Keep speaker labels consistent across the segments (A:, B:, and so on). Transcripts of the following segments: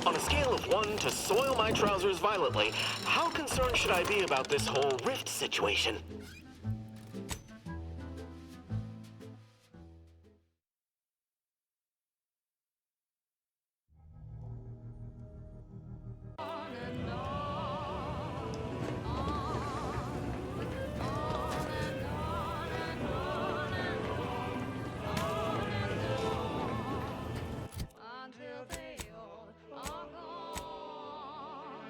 A: On a scale of 1 to soil my trousers violently, how concerned should I be about this whole rift situation?
B: Until they all are gone.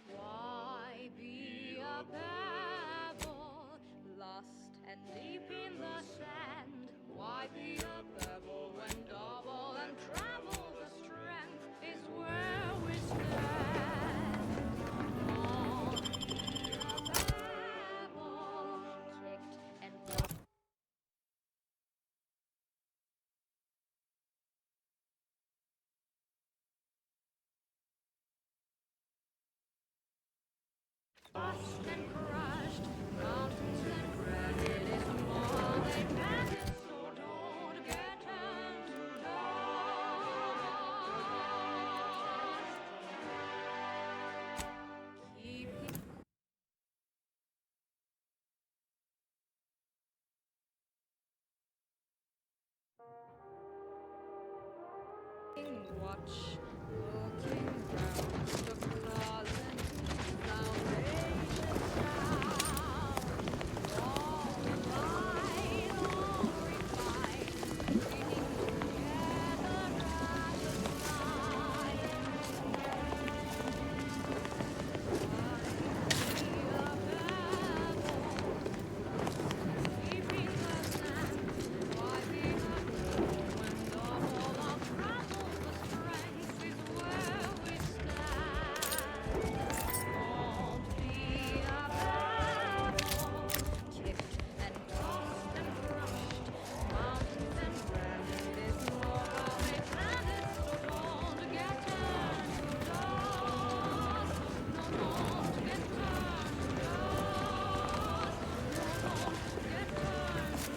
B: Why be a pebble lost and deep in the sand? Why be a pebble when double and treble the strength is where we stand? Only a pebble kicked and bust and crushed, mountains and granite is more than magic, so don't get turned to dust. Keep keeping watch, looking round the closet, outrageous sound. All light, all refined, bringing together as a sign. Keeping the sand, why be a pebble when double or treble the strength is where we stand? Don't be a pebble, kicked and tossed and crushed, mountains and granite is more how they planned it, so don't get turned to dust. No, don't get turned to dust. Get turned to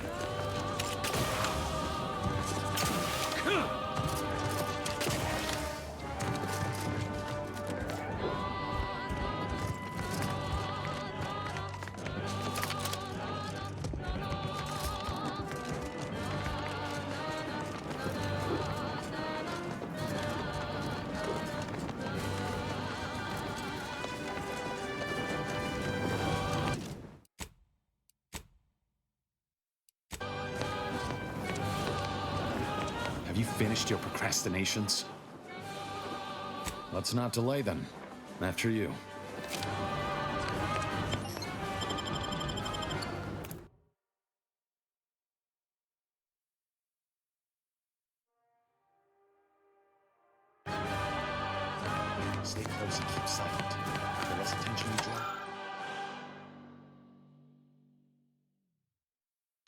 C: Have you finished your procrastinations? Let's not delay them. After you. Stay close and keep silent. The less attention you draw,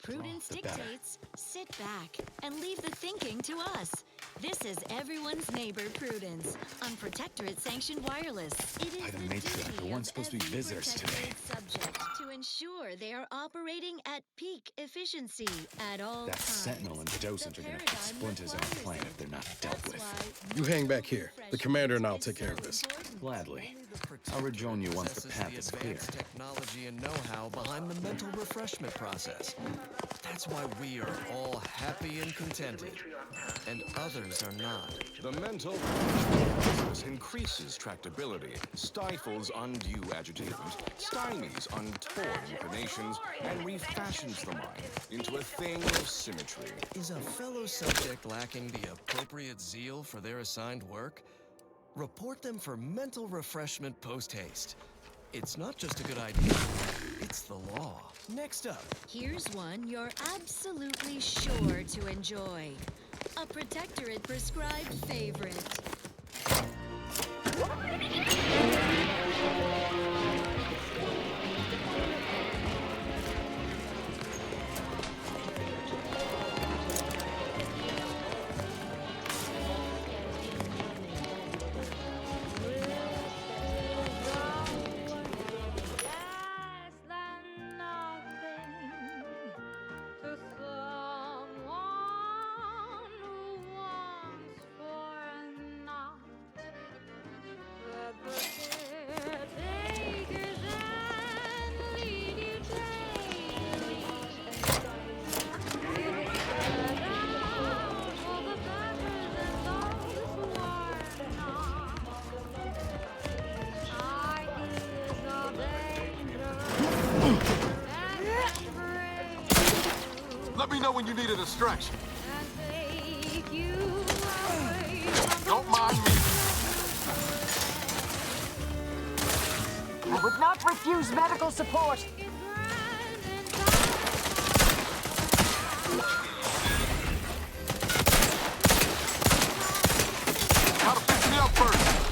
D: Prudence
C: the better.
D: dictates, sit back and leave the thinking to us. This is everyone's neighbor Prudence on Protectorate Sanctioned Wireless. It is
C: By the
D: the
C: matriarch,
D: duty
C: there weren't
D: of
C: supposed to be
D: every
C: visitors today.
D: protectorate subject to ensure they are operating at peak efficiency at all
C: That
D: times.
C: Sentinel and the docent are gonna put
D: paradigm
C: splinters in our
D: requires
C: plan
D: it.
C: if they're not dealt
D: That's
C: with.
D: why
E: You hang back here. The commander and I'll
D: is
E: take care of
D: so
E: this.
D: important.
C: Gladly. I'll rejoin you once the path is clear.
F: Advanced technology and know-how behind the mental refreshment process. That's why we are all happy and contented, and others are not.
G: The mental process increases tractability, stifles undue agitation, stymies untoward inclinations, and refashions the mind into a thing of symmetry.
F: Is a fellow subject lacking the appropriate zeal for their assigned work? Report them for mental refreshment post-haste. It's not just a good idea, it's the law. Next up,
D: Here's one you're absolutely sure to enjoy. A Protectorate prescribed favorite.
B: less than nothing to someone who
H: Let me know when you need a distraction.
B: and take you away from the
H: Don't mind me.
I: I would not refuse medical support.
B: grand and
H: Gotta fix me up first.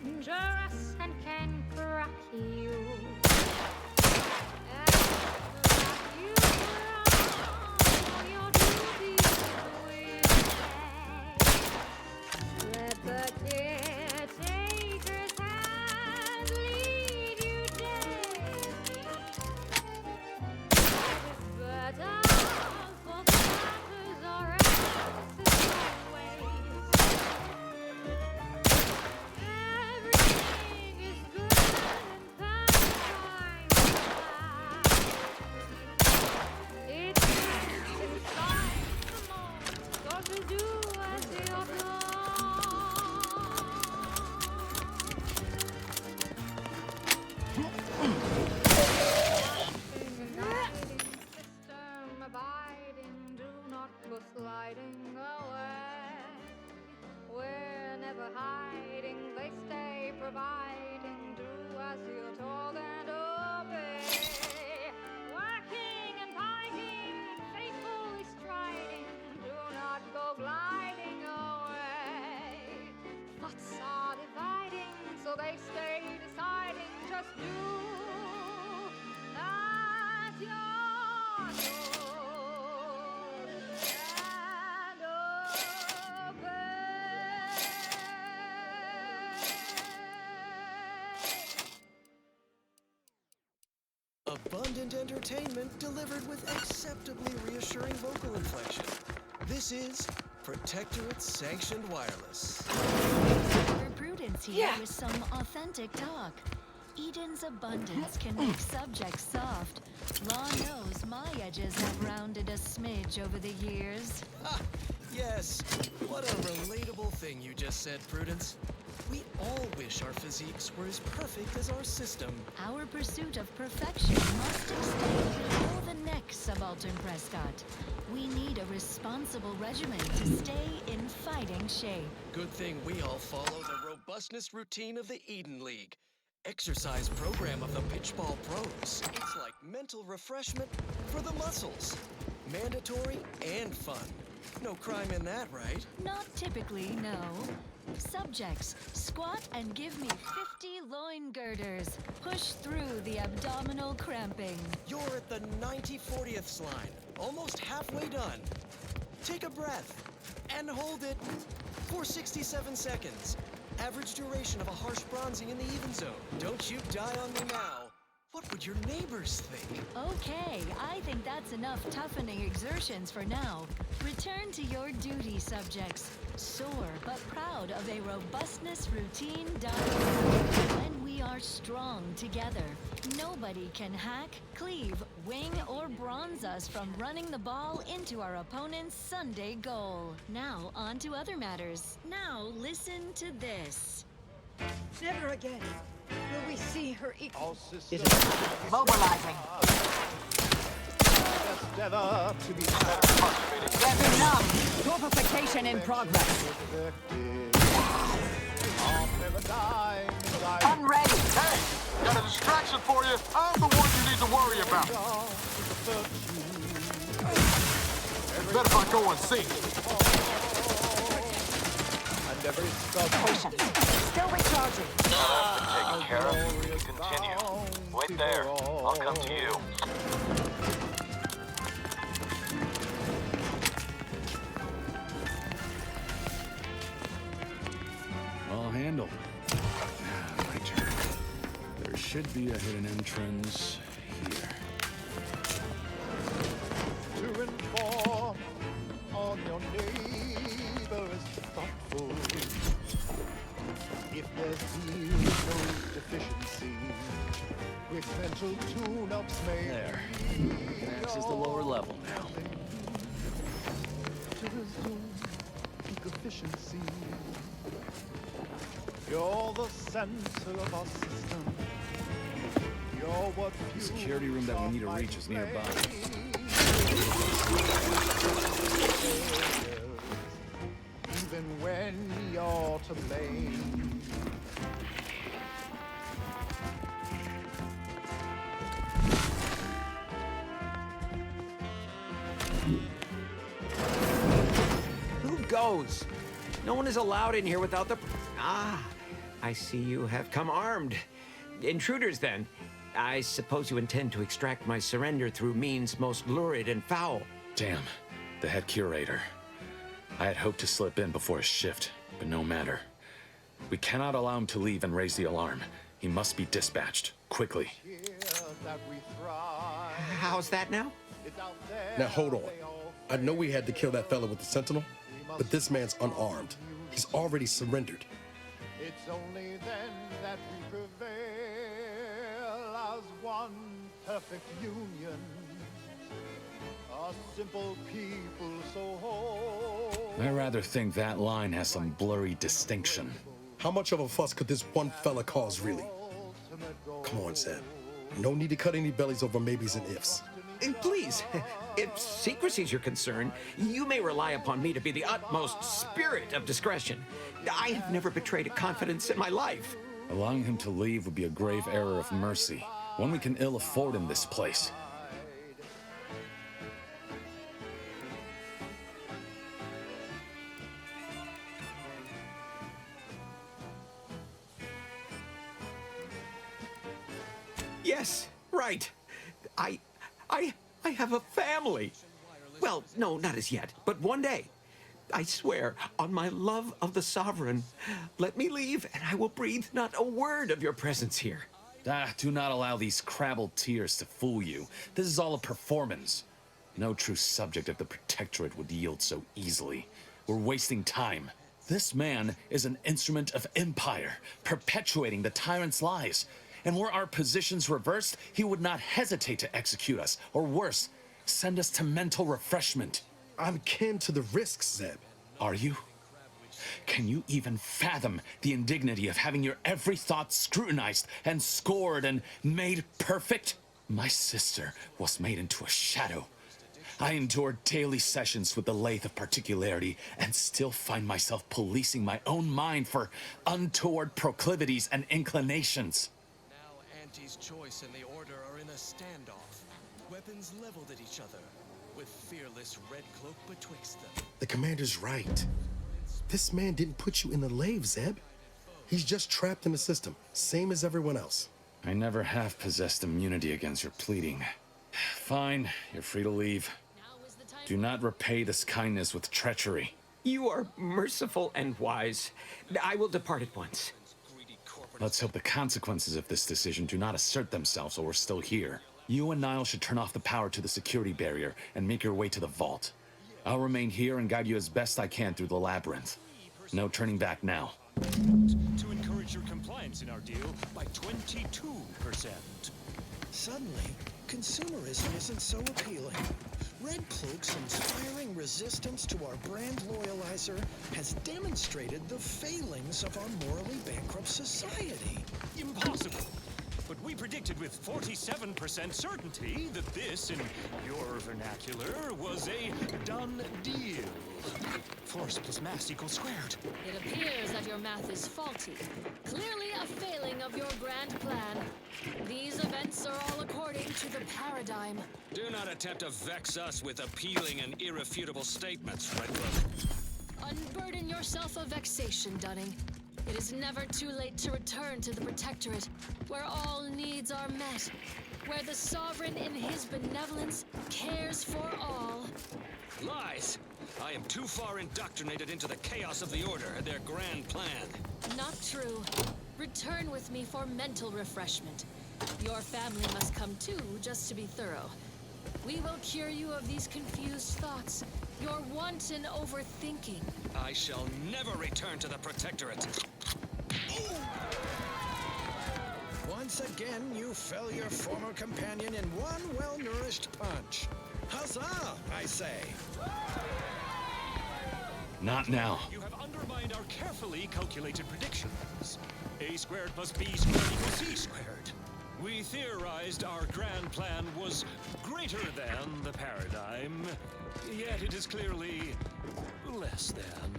B: dangerous and can crack you. Let the caretaker's hand lead you daily. But for flappers or absent ways. Everything is good and pastime. It's inside the mold, so to do as you're done. System abiding, do not go sliding away. We're never hiding, they stay providing. Do as you're told and obey. Working and fighting, faithfully striding. Do not go gliding away. Thoughts are dividing, so they stay deciding. Just do as you're told and obey.
F: Abundant entertainment delivered with acceptably reassuring vocal inflection. This is Protectorate Sanctioned Wireless.
D: For Prudence here with some authentic talk. Eden's abundance can make subjects soft. Law knows my edges have rounded a smidge over the years.
F: Ha! Yes, what a relatable thing you just said, Prudence. We all wish our physiques were as perfect as our system.
D: Our pursuit of perfection must extend below the neck, Subaltern Prescott. We need a responsible regimen to stay in fighting shape.
F: Good thing we all follow the robustness routine of the Eden League. Exercise program of the Pitchball Pros. It's like mental refreshment for the muscles. Mandatory and fun. No crime in that, right?
D: Not typically, no. Subjects, squat and give me 50 loin girders. Push through the abdominal cramping.
F: You're at the 90/40th line. Almost halfway done. Take a breath and hold it for 67 seconds. Average duration of a harsh bronzing in the even zone. Don't you die on me now. What would your neighbors think?
D: Okay, I think that's enough toughening exertions for now. Return to your duty, subjects. Sore but proud of a robustness routine done. When we are strong together, nobody can hack, cleave, wing, or bronze us from running the ball into our opponent's Sunday goal. Now, on to other matters. Now, listen to this.
I: Never again will we see her equal.
J: Mobilizing.
I: Enough! Torpification in progress. Unready.
H: Hey, got a distraction for you. I'm the one you need to worry about. Bet if I go and see.
I: Patience. Still recharging.
A: Taken care of. Continue. Wait there. I'll come to you.
C: should be a hidden entrance here.
H: To inform on your neighbor is thoughtful. If there's no deficiency, quick mental tune-ups may
C: There. Access the lower level now.
H: to resume efficiency. You're the center of our system. You're what
C: The security room that we need to reach is nearby.
H: Even when you're to blame.
K: Who goes? No one is allowed in here without the... Ah, I see you have come armed. Intruders, then. I suppose you intend to extract my surrender through means most lurid and foul.
C: Damn, the head curator. I had hoped to slip in before his shift, but no matter. We cannot allow him to leave and raise the alarm. He must be dispatched, quickly.
K: How's that now?
E: Now hold on. I know we had to kill that fella with the Sentinel, but this man's unarmed. He's already surrendered.
H: It's only then that we prevail as one perfect union. A simple people so whole.
C: I rather think that line has some blurry distinction.
E: How much of a fuss could this one fella cause, really? Come on, Zeb. No need to cut any bellies over maybes and ifs.
K: Please, if secrecy is your concern, you may rely upon me to be the utmost spirit of discretion. I have never betrayed a confidence in my life.
C: Allowing him to leave would be a grave error of mercy, one we can ill afford in this place.
K: Yes, right. I have a family. Well, no, not as yet, but one day. I swear, on my love of the Sovereign, let me leave and I will breathe not a word of your presence here.
C: Do not allow these crabbled tears to fool you. This is all a performance. No true subject of the Protectorate would yield so easily. We're wasting time. This man is an instrument of empire, perpetuating the tyrant's lies. And were our positions reversed, he would not hesitate to execute us, or worse, send us to mental refreshment.
E: I'm kin to the risks, Zeb.
C: Are you? Can you even fathom the indignity of having your every thought scrutinized and scored and made perfect? My sister was made into a shadow. I endured daily sessions with the lathe of particularity and still find myself policing my own mind for untoward proclivities and inclinations.
F: Now Auntie's Choice and the Order are in a standoff, weapons leveled at each other, with fearless Red Cloak betwixt them.
E: The commander's right. This man didn't put you in the lathe, Zeb. He's just trapped in the system, same as everyone else.
C: I never have possessed immunity against your pleading. Fine, you're free to leave. Do not repay this kindness with treachery.
K: You are merciful and wise. I will depart at once.
C: Let's hope the consequences of this decision do not assert themselves while we're still here. You and Niall should turn off the power to the security barrier and make your way to the vault. I'll remain here and guide you as best I can through the labyrinth. No turning back now.
L: To encourage your compliance in our deal by 22%.
M: Suddenly, consumerism isn't so appealing. Red Cloak's inspiring resistance to our brand loyalizer has demonstrated the failings of our morally bankrupt society.
L: Impossible. But we predicted with 47% certainty that this, in your vernacular, was a done deal. Force plus mass equals squared.
B: It appears that your math is faulty. Clearly a failing of your grand plan. These events are all according to the paradigm.
N: Do not attempt to vex us with appealing and irrefutable statements, Red Cloak.
B: Unburden yourself of vexation, Dunning. It is never too late to return to the Protectorate, where all needs are met, where the Sovereign in his benevolence cares for all.
N: Lies! I am too far indoctrinated into the chaos of the Order and their grand plan.
B: Not true. Return with me for mental refreshment. Your family must come too, just to be thorough. We will cure you of these confused thoughts, your wanton overthinking.
N: I shall never return to the Protectorate.
M: Once again, you fell your former companion in one well-nourished punch. Huzzah, I say.
C: Not now.
L: You have undermined our carefully calculated predictions. A squared plus B squared equals C squared. We theorized our grand plan was greater than the paradigm, yet it is clearly less than.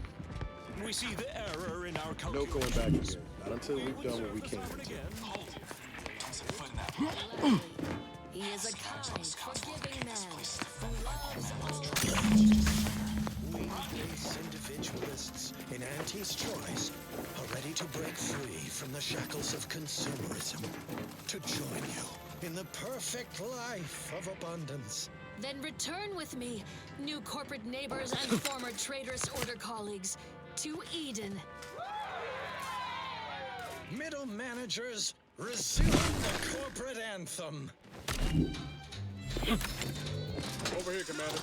L: We see the error in our
E: No
L: calculations.
E: going back again. Not until we've done what we came to.
B: He is a kind, forgiving man who loves all.
M: We base individualists in Auntie's choice are ready to break free from the shackles of consumerism, to join you in the perfect life of abundance.
B: Then return with me, new corporate neighbors and former traitorous order colleagues, to Eden.
M: Middle managers, resume the corporate anthem.
E: Over here, Commander.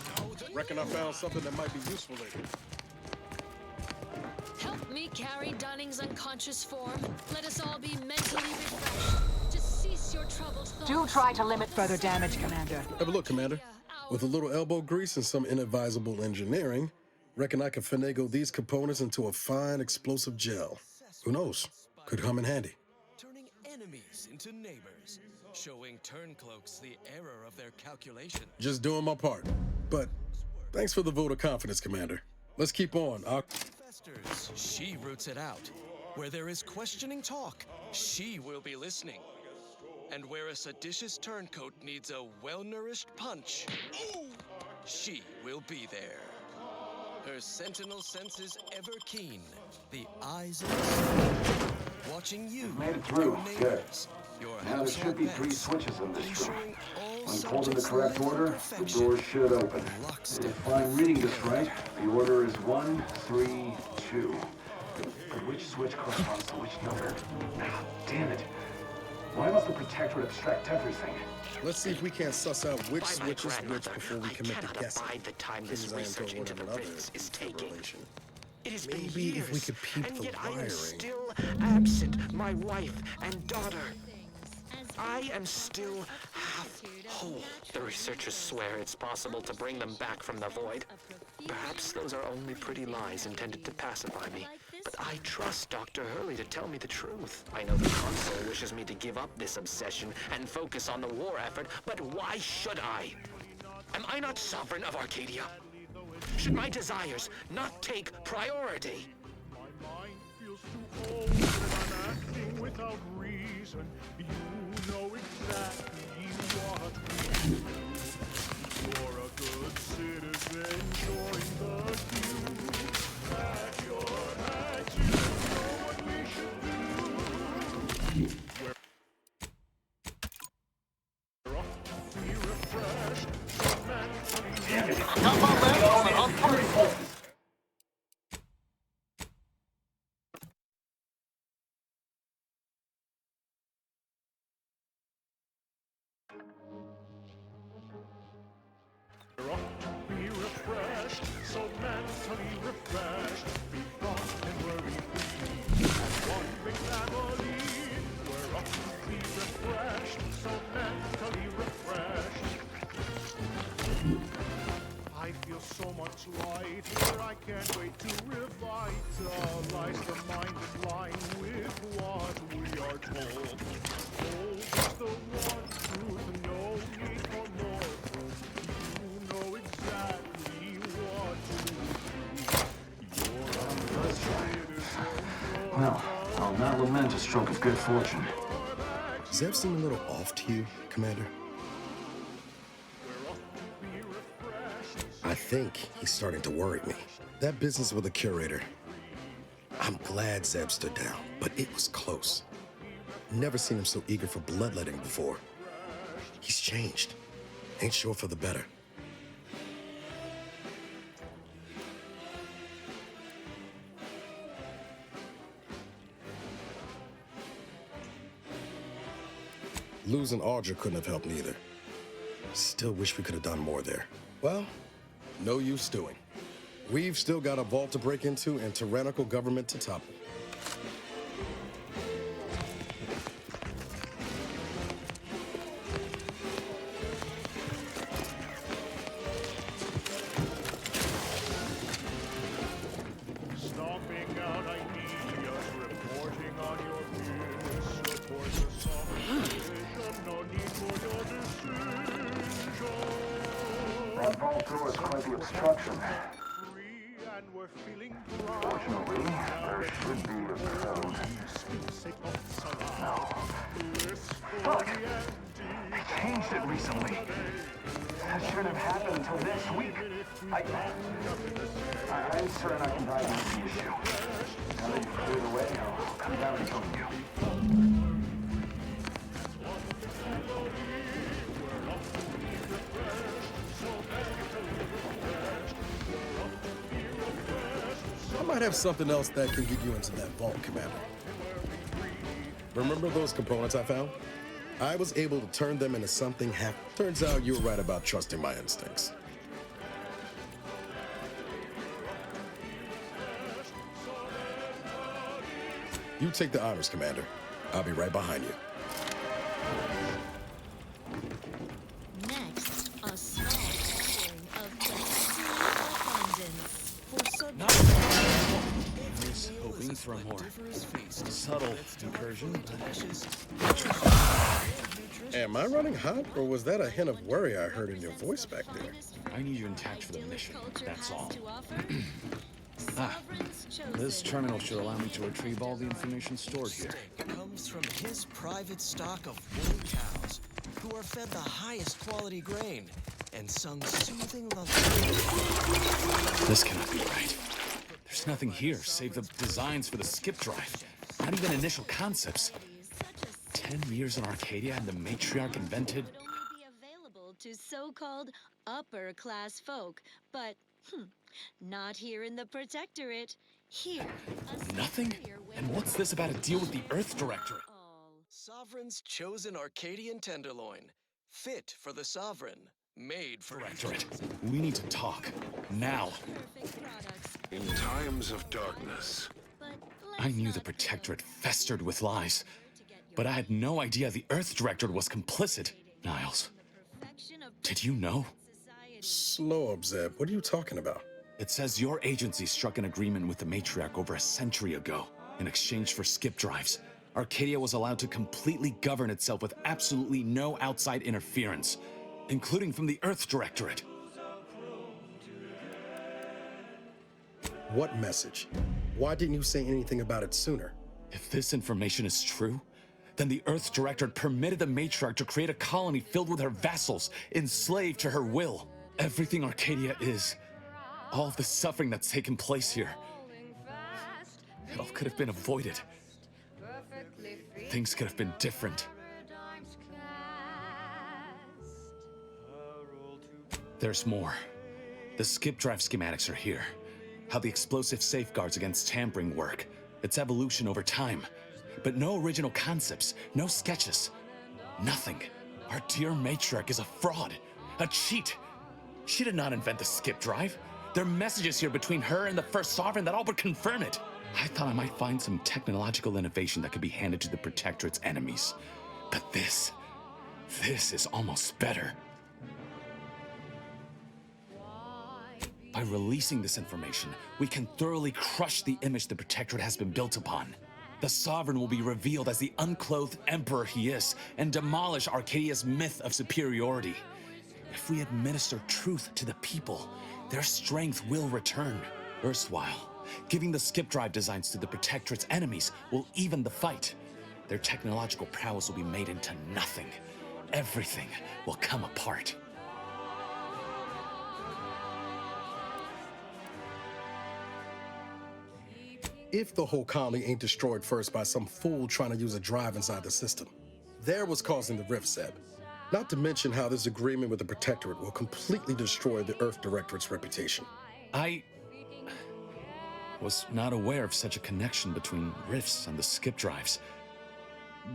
E: Reckon I found something that might be useful later.
B: Help me carry Dunning's unconscious form. Let us all be mentally refreshed. To cease your troubled thoughts.
J: Do try to limit further damage, Commander.
E: Have a look, Commander. With a little elbow grease and some inadvisable engineering, reckon I can finagle these components into a fine explosive gel. Who knows? Could come in handy.
F: Turning enemies into neighbors, showing Turncloaks the error of their calculation.
E: Just doing my part. But thanks for the vote of confidence, Commander. Let's keep on.
F: Investors, she roots it out. Where there is questioning talk, she will be listening. And where a seditious turncoat needs a well-nourished punch, she will be there. Her sentinel senses ever keen, the eyes of the sun, watching you,
O: Made it through.
F: your neighbors, your
O: Now there should be 3
F: pets,
O: switches in this room.
F: ensuring all
O: When pulled in the
F: subjects
O: correct
F: live in
O: order, the
F: perfection.
O: doors should open. If I'm reading this right, the order is 1, 3, 2. But which switch corresponds to which number? Ah, damn it. Why must the Protectorate abstract everything?
E: Let's see if we can't suss out which
A: By my
E: switch is which
A: grandmother,
E: before we
A: I
E: commit to
A: cannot
E: guessing.
A: abide the time this
E: Things I
A: research
E: until
A: into
E: one
A: the
E: another
A: rifts is taking.
E: relation.
A: It has been
E: Maybe
A: years,
E: if we could peep
A: and
E: the
A: yet I am
E: wiring.
A: still absent, my wife and daughter. I am still half whole. The researchers swear it's possible to bring them back from the void. Perhaps those are only pretty lies intended to pacify me. But I trust Dr. Hurley to tell me the truth. I know the Consul wishes me to give up this obsession and focus on the war effort, but why should I? Am I not sovereign of Arcadia? Should my desires not take priority?
H: My mind feels too old and I'm acting without reason. You know exactly what we do. You're a good citizen, join the queue. At your hands, you know what we should do. We're off to be refreshed, so mentally.
O: Got my left arm on 30 pulses.
H: We're off to be refreshed, so mentally refreshed. Be gone and worry free. As one big family, we're off to be refreshed, so mentally refreshed. I feel so much lighter, I can't wait to revitalize the mind in line with what we are told. Told is the one truth, no need for more proof. You know exactly what to do. You're a good citizen.
O: Well, I'll not lament a stroke of good fortune.
E: Does that seem a little off to you, Commander? I think he's starting to worry me. That business with the curator. I'm glad Zeb stood down, but it was close. Never seen him so eager for bloodletting before. He's changed. Ain't sure for the better. Losing Audra couldn't have helped neither. Still wish we could have done more there. Well, no use stewing. We've still got a vault to break into and tyrannical government to topple.
H: Stomping out ideas, reporting on your peers. Support the sovereign nation, no need for your decision.
O: That vault door is quite the obstruction.
H: And we're feeling proud.
O: Fortunately, there should be a code. No. Fuck! I changed it recently. That shouldn't have happened until this week. I'm certain I can diagnose the issue. Now that you've cleared the way, I'll come down and join you.
E: I might have something else that can get you into that vault, Commander. Remember those components I found? I was able to turn them into something Turns out you were right about trusting my instincts. You take the honors, Commander. I'll be right behind you.
D: Next, a small offering of abundance for some.
C: I was hoping for a more subtle incursion.
E: Am I running hot, or was that a hint of worry I heard in your voice back there?
C: I need you intact for the mission, that's all. This terminal should allow me to retrieve all the information stored here.
F: Comes from his private stock of woolly cows, who are fed the highest quality grain and sung soothing lullabies.
C: This cannot be right. There's nothing here save the designs for the skip drive. Not even initial concepts. 10 years in Arcadia and the matriarch invented...
D: Only be available to so-called upper-class folk, but, not here in the Protectorate. Here,
C: Nothing? And what's this about a deal with the Earth Directorate?
F: Sovereign's chosen Arcadian tenderloin. Fit for the Sovereign. Made for...
C: Directorate, we need to talk. Now.
G: In times of darkness.
C: I knew the Protectorate festered with lies, but I had no idea the Earth Directorate was complicit. Niles, did you know?
E: Slow up, Zeb. What are you talking about?
C: It says your agency struck an agreement with the Matriarch over a century ago. In exchange for skip drives, Arcadia was allowed to completely govern itself with absolutely no outside interference, including from the Earth Directorate.
E: What message? Why didn't you say anything about it sooner?
C: If this information is true, then the Earth Directorate permitted the Matriarch to create a colony filled with her vassals, enslaved to her will. Everything Arcadia is, all of the suffering that's taken place here, it all could have been avoided. Things could have been different. There's more. The skip drive schematics are here. How the explosive safeguards against tampering work, its evolution over time. But no original concepts, no sketches, nothing. Our dear Matriarch is a fraud, a cheat. She did not invent the skip drive. There are messages here between her and the First Sovereign that all but confirm it. I thought I might find some technological innovation that could be handed to the Protectorate's enemies. But this is almost better. By releasing this information, we can thoroughly crush the image the Protectorate has been built upon. The Sovereign will be revealed as the unclothed emperor he is, and demolish Arcadia's myth of superiority. If we administer truth to the people, their strength will return. Erstwhile, giving the skip drive designs to the Protectorate's enemies will even the fight. Their technological prowess will be made into nothing. Everything will come apart.
E: If the whole colony ain't destroyed first by some fool trying to use a drive inside the system, there was causing the rift, Zeb. Not to mention how this agreement with the Protectorate will completely destroy the Earth Directorate's reputation.
C: I was not aware of such a connection between rifts and the skip drives.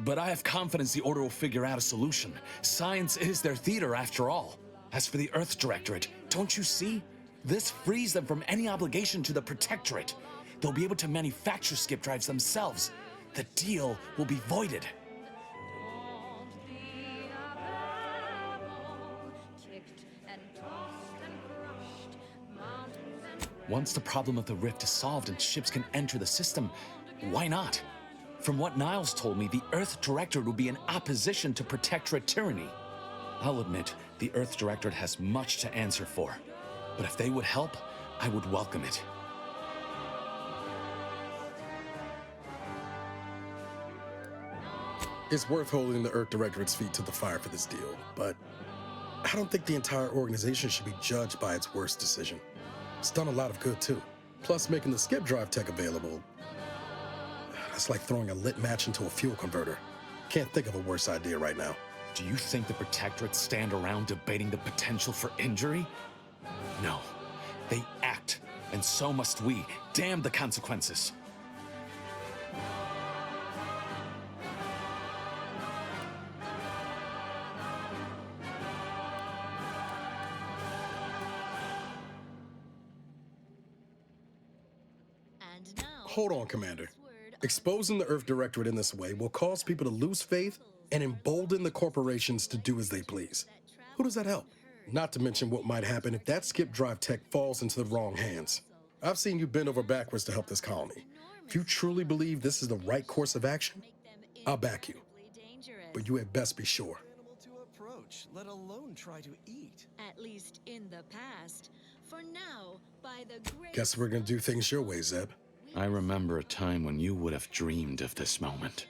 C: But I have confidence the Order will figure out a solution. Science is their theater, after all. As for the Earth Directorate, don't you see? This frees them from any obligation to the Protectorate. They'll be able to manufacture skip drives themselves. The deal will be voided. Once the problem of the rift is solved and ships can enter the system, why not? From what Niles told me, the Earth Directorate would be in opposition to Protectorate tyranny. I'll admit, the Earth Directorate has much to answer for. But if they would help, I would welcome it.
E: It's worth holding the Earth Directorate's feet to the fire for this deal, but I don't think the entire organization should be judged by its worst decision. It's done a lot of good, too. Plus, making the skip drive tech available, that's like throwing a lit match into a fuel converter. Can't think of a worse idea right now.
C: Do you think the Protectorate stand around debating the potential for injury? No. They act, and so must we. Damn the consequences.
E: Hold on, Commander. Exposing the Earth Directorate in this way will cause people to lose faith and embolden the corporations to do as they please. Who does that help? Not to mention what might happen if that skip drive tech falls into the wrong hands. I've seen you bend over backwards to help this colony. If you truly believe this is the right course of action, I'll back you. But you had best be sure.
F: To approach, let alone try to eat.
D: At least in the past. For now, by the grace...
E: Guess we're gonna do things your way, Zeb.
C: I remember a time when you would have dreamed of this moment.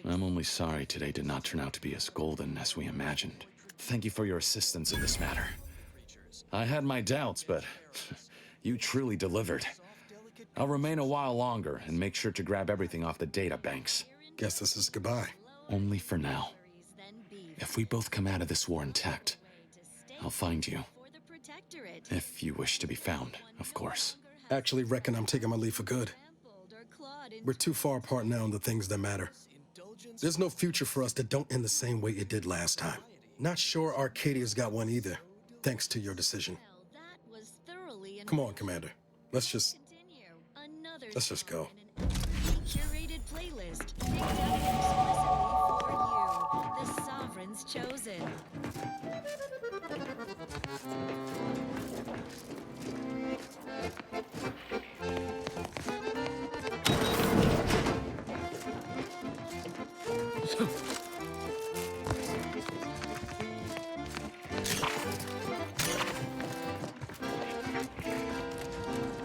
C: I'm only sorry today did not turn out to be as golden as we imagined. Thank you for your assistance in this matter. I had my doubts, but you truly delivered. I'll remain a while longer and make sure to grab everything off the data banks.
E: Guess this is goodbye.
C: Only for now. If we both come out of this war intact, I'll find you. If you wish to be found, of course.
E: Actually reckon I'm taking my leave for good. We're too far apart now in the things that matter. There's no future for us that don't end the same way it did last time. Not sure Arcadia's got one either, thanks to your decision. Come on, Commander. Let's just go.
D: Curated playlist picked out explicitly for you, the Sovereign's Chosen.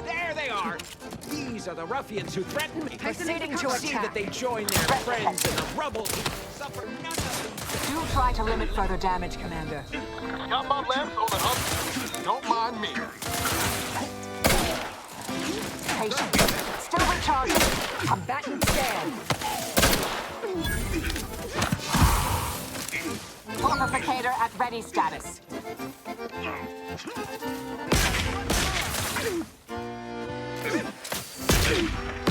K: There they are! These are the ruffians who threatened me.
I: Proceeding to
K: See
I: attack.
K: that they join their friends in the rubble. Suffer none of
J: Do try to limit further damage, Commander.
H: Got my lamps on the up. Don't mind me.
I: Patient. Still recharging. Combatant dead. Fortificator at ready status.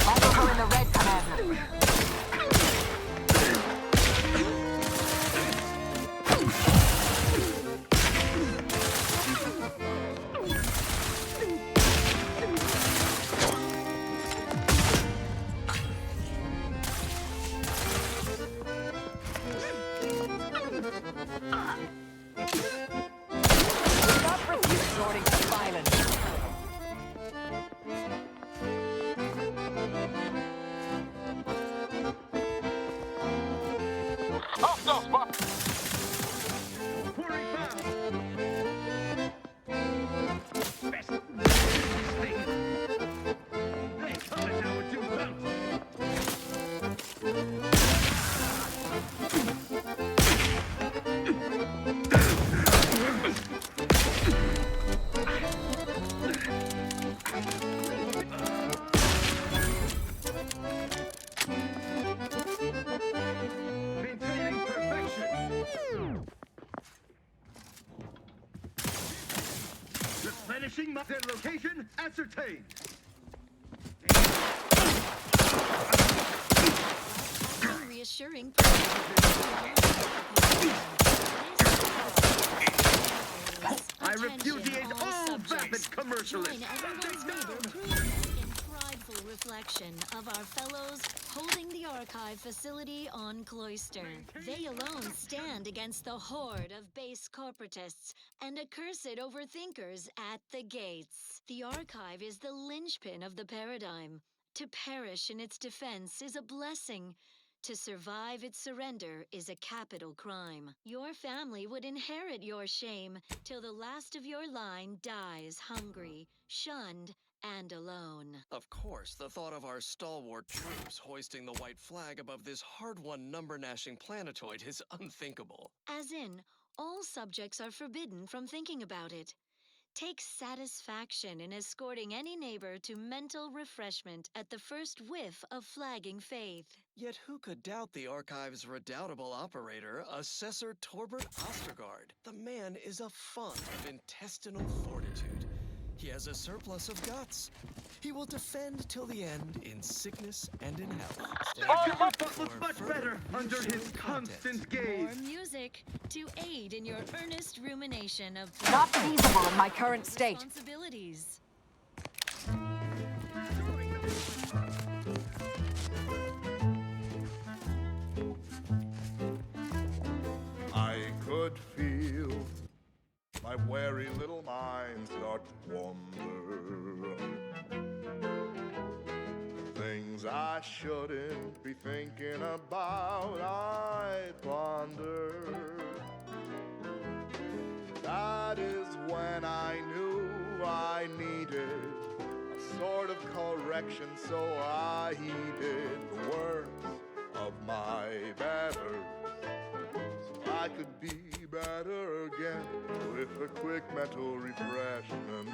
I: Over in the red, Commander. Not resorting to violence.
H: Hostile spot.
P: Replenishing their location ascertained.
D: reassuring.
P: I repudiate all vapid commercialism.
D: Prideful reflection of our fellows holding the archive facility on Cloister. They alone stand against the horde of base corporatists and accursed overthinkers at the gates. The archive is the linchpin of the paradigm. To perish in its defense is a blessing. To survive its surrender is a capital crime. Your family would inherit your shame till the last of your line dies hungry, shunned, and alone.
F: Of course, the thought of our stalwart troops hoisting the white flag above this hard-won number-gnashing planetoid is unthinkable.
D: As in, all subjects are forbidden from thinking about it. Take satisfaction in escorting any neighbor to mental refreshment at the first whiff of flagging faith.
F: Yet who could doubt the Archive's redoubtable operator, Assessor Torbert Ostergaard? The man is a font of intestinal fortitude. He has a surplus of guts. He will defend till the end in sickness and in health.
P: But was much better under his constant gaze.
D: More music to aid in your earnest rumination of
J: Not feasible in my current state.
D: responsibilities.
H: I could feel my wary little mind start to wander. Things I shouldn't be thinking about, I ponder. That is when I knew I needed a sort of correction, so I heeded the words of my betters, so I could be better again with a quick mental refreshment.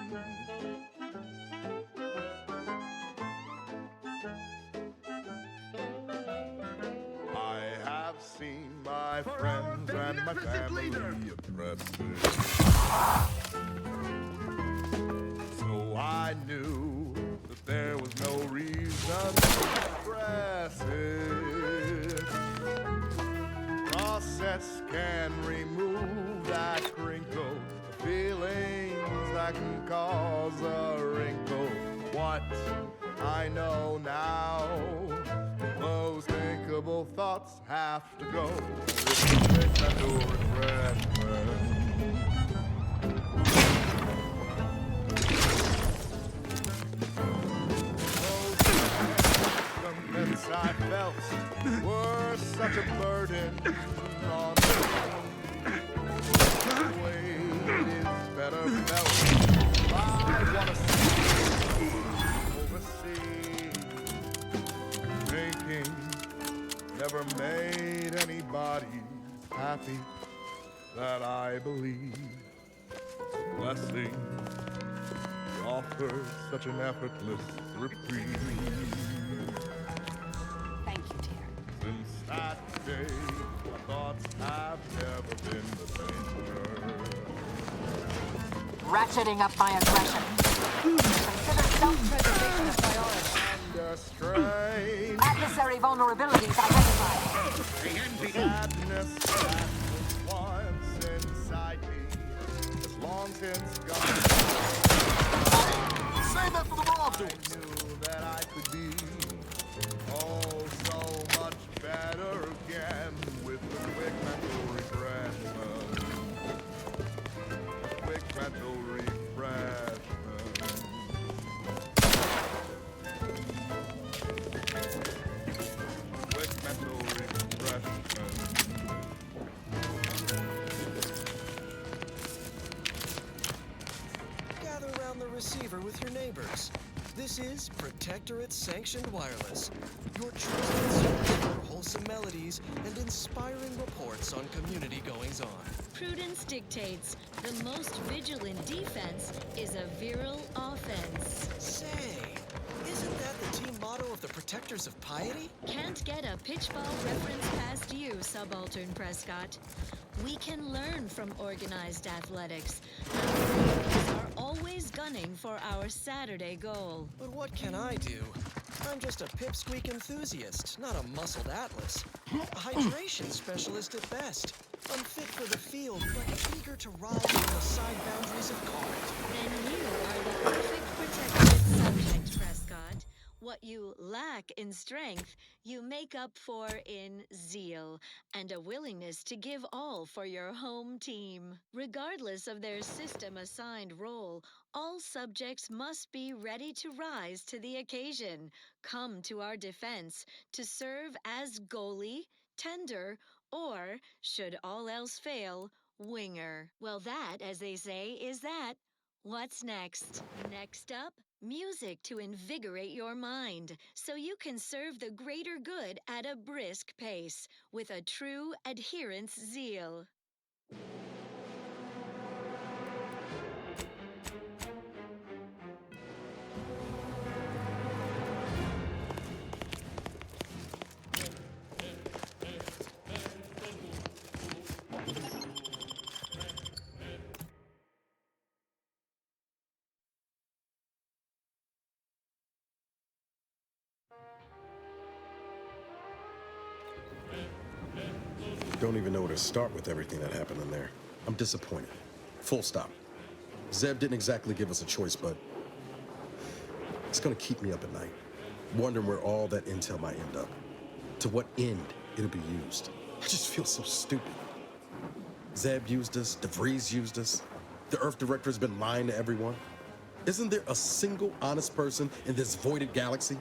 H: I have seen my friends and my family oppressed, so I knew that there was no reason to express it. Process can remove that crinkle, the feelings that can cause a wrinkle. What I know now, those thinkable thoughts have to go with a quick mental refreshment. Those I felt were such a burden on me. The weight is better felt. I wanna see, oversee. Thinking never made anybody happy. That I believe blessing offers such an effortless reprieve.
J: Thank you, dear.
H: Since that day, my thoughts have never been the same.
J: Ratcheting up my aggression. Consider self-preservation a priority.
H: Under strain,
J: Adversary vulnerabilities identified.
H: sadness that was once inside me is long since gone. Save that for the wrongdoers. I knew that I could be oh so much better again with a quick mental refreshment. A quick mental refreshment. Quick mental refreshment.
F: Gather around the receiver with your neighbors. This is Protectorate Sanctioned Wireless, your trusted source for wholesome melodies and inspiring reports on community goings-on.
D: Prudence dictates the most vigilant defense is a virile offense.
F: Say, isn't that the team motto of the Protectors of Piety?
D: Can't get a pitchball reference past you, Subaltern Prescott. We can learn from organized athletics. Our are always gunning for our Saturday goal.
F: But what can I do? I'm just a pipsqueak enthusiast, not a muscled atlas. A hydration specialist at best. Unfit for the field, but eager to rise to the side boundaries of combat.
D: Then you are the perfect protected subject, Prescott. What you lack in strength, you make up for in zeal and a willingness to give all for your home team. Regardless of their system-assigned role, all subjects must be ready to rise to the occasion, come to our defense, to serve as goalie, tender, or, should all else fail, winger. Well, that, as they say, is that. What's next? Next up, music to invigorate your mind so you can serve the greater good at a brisk pace with a true adherence zeal.
E: Don't even know where to start with everything that happened in there. I'm disappointed. Full stop. Zeb didn't exactly give us a choice, but it's gonna keep me up at night, wondering where all that intel might end up. To what end it'll be used. I just feel so stupid. Zeb used us, DeVries used us. The Earth Director has been lying to everyone. Isn't there a single honest person in this voided galaxy?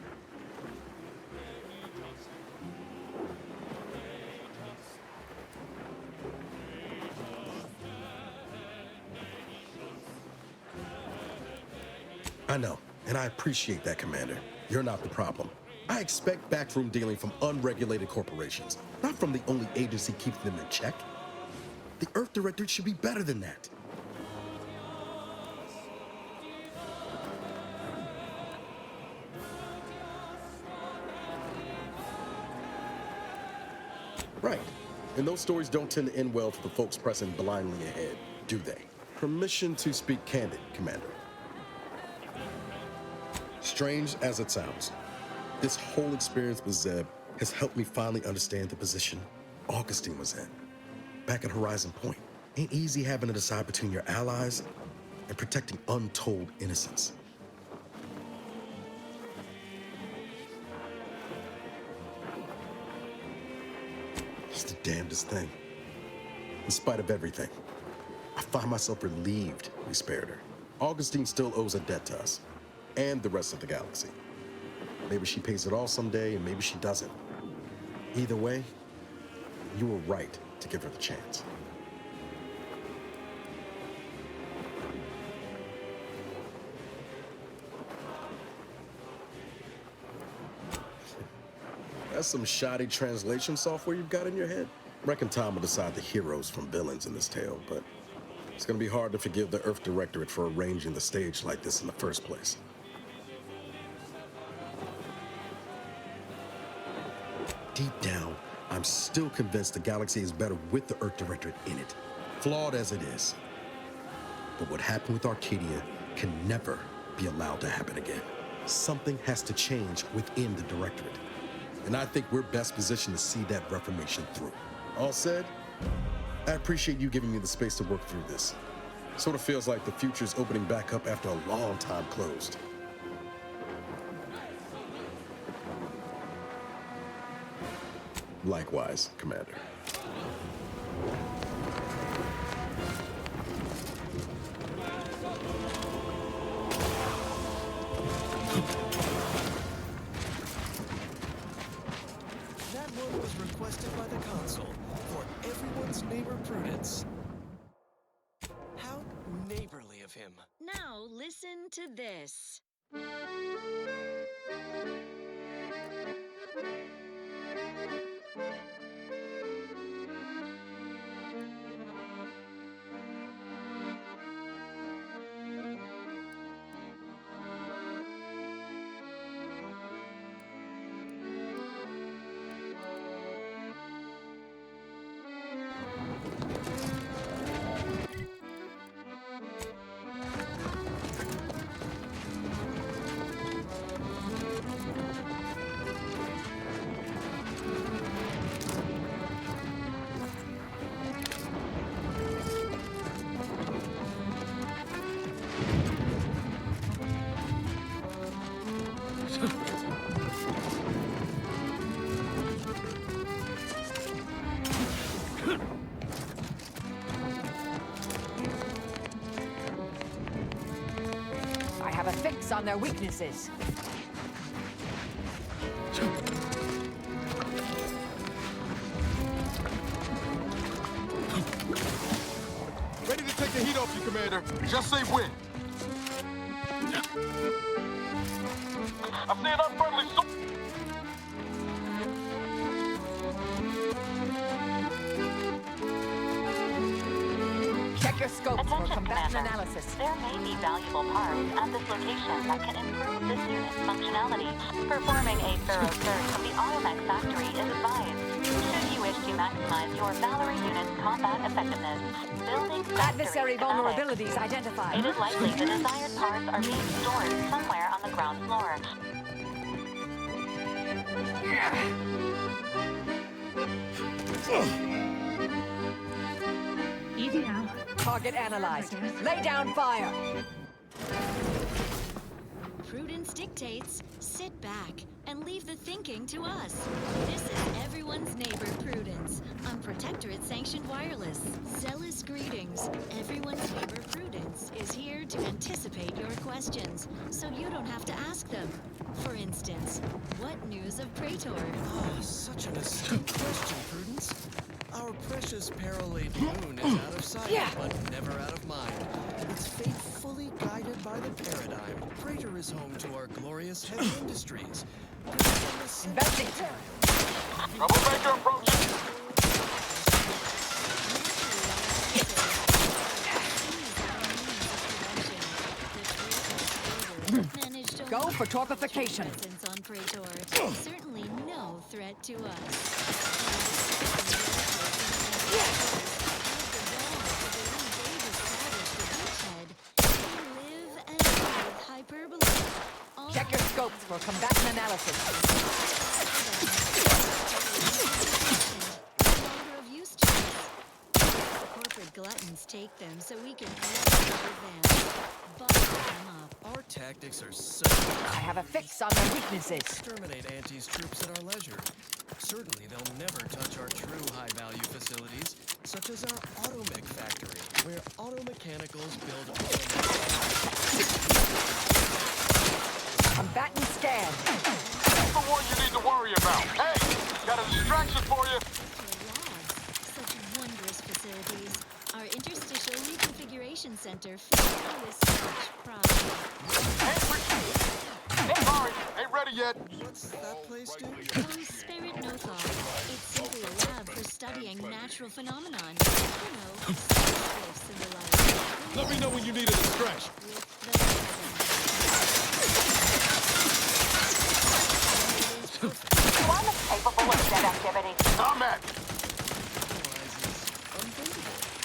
E: I know, and I appreciate that, Commander. You're not the problem. I expect backroom dealing from unregulated corporations, not from the only agency keeping them in check. The Earth Director should be better than that. Right. And those stories don't tend to end well for the folks pressing blindly ahead, do they? Permission to speak candid, Commander. Strange as it sounds, this whole experience with Zeb has helped me finally understand the position Augustine was in. Back at Horizon Point, ain't easy having to decide between your allies and protecting untold innocents. It's the damnedest thing. In spite of everything, I find myself relieved we spared her. Augustine still owes a debt to us and the rest of the galaxy. Maybe she pays it all someday, and maybe she doesn't. Either way, you were right to give her the chance. That's some shoddy translation software you've got in your head. Reckon time will decide the heroes from villains in this tale, but it's gonna be hard to forgive the Earth Directorate for arranging the stage like this in the first place. Deep down, I'm still convinced the galaxy is better with the Earth Directorate in it, flawed as it is. But what happened with Arcadia can never be allowed to happen again. Something has to change within the Directorate, and I think we're best positioned to see that reformation through. All said, I appreciate you giving me the space to work through this. Sort of feels like the future's opening back up after a long time closed. Likewise, Commander.
F: That one was requested by the console for everyone's neighbor Prudence. How neighborly of him.
D: Now listen to this.
I: have a fix on their weaknesses.
Q: Ready to take the heat off you, Commander. Just say when. I see an unfriendly
I: Check your scopes for combatant analysis.
R: There may be valuable parts at this location that can improve this unit's functionality. Performing a thorough search of the Automech factory is advised. Should you wish to maximize your Valerie unit's combat effectiveness, building
I: Adversary vulnerabilities identified.
R: It is likely the desired parts are being stored somewhere on the ground floor.
I: Easy now. Target analyzed. Lay down fire.
D: Prudence dictates, sit back and leave the thinking to us. This is everyone's neighbor Prudence on Protectorate Sanctioned Wireless. Zealous greetings. Everyone's neighbor Prudence is here to anticipate your questions, so you don't have to ask them. For instance, what news of Praetor?
F: Oh, such an astute question, Prudence. Our precious Paralade moon is out of sight, but never out of mind. Its fate fully guided by the paradigm. Praetor is home to our glorious heavy industries.
I: Investing.
Q: Troublemaker approaching.
I: Go for torpification.
D: On Praetor. Certainly no threat to us.
I: Check your scopes for combatant analysis.
D: Corporate gluttons take them so we can bottle them up.
F: Our tactics are so...
I: I have a fix on their weaknesses.
F: Exterminate Auntie's troops at our leisure. Certainly they'll never touch our true high-value facilities, such as our Automech factory, where automechanicals build
I: Combatant scan.
Q: That's the one you need to worry about. Hey, got a distraction for you.
D: Such wondrous facilities. Our interstitial reconfiguration center filled with such problems.
Q: Sorry, ain't ready yet.
F: What's that place do?
D: Spare it no thought. It's simply a lab for studying natural phenomenon. You know, swiftness in the light.
Q: Let me know when you need a distraction.
I: One is capable of dead activity.
Q: I'm at.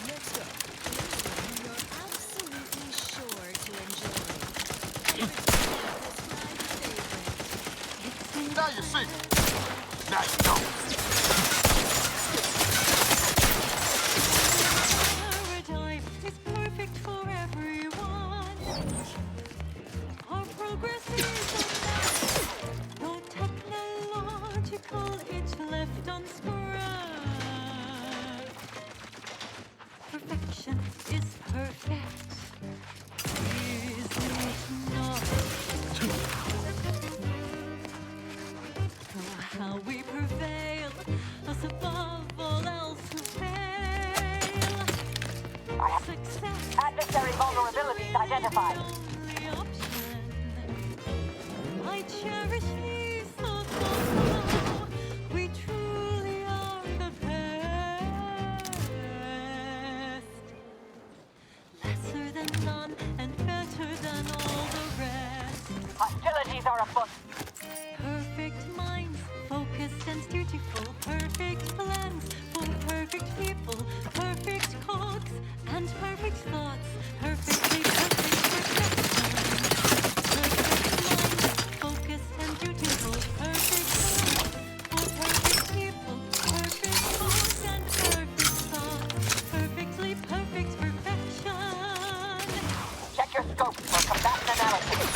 F: Next up.
D: You're absolutely sure to enjoy.
Q: Now you see. Now you don't.
B: Paradigm is perfect for everyone. Our progress is unnatural. No technological itch left unscrubbed. Perfection is perfect. Is it not? Oh, how we prevail, us above all else who fail. Success.
I: Adversary vulnerabilities identified.
B: Only option. I cherish these thoughts also. We truly are the best. Lesser than none and better than all the rest.
I: Hostilities are afoot.
B: Perfect minds, focused and dutiful. Perfect plans for perfect people. Perfect cogs and perfect thoughts. Perfectly perfect perfection. Perfect minds, focused and dutiful. Perfect plans for perfect people. Perfect cogs and perfect thoughts. Perfectly perfect perfection.
I: Check your scopes for combatant analysis.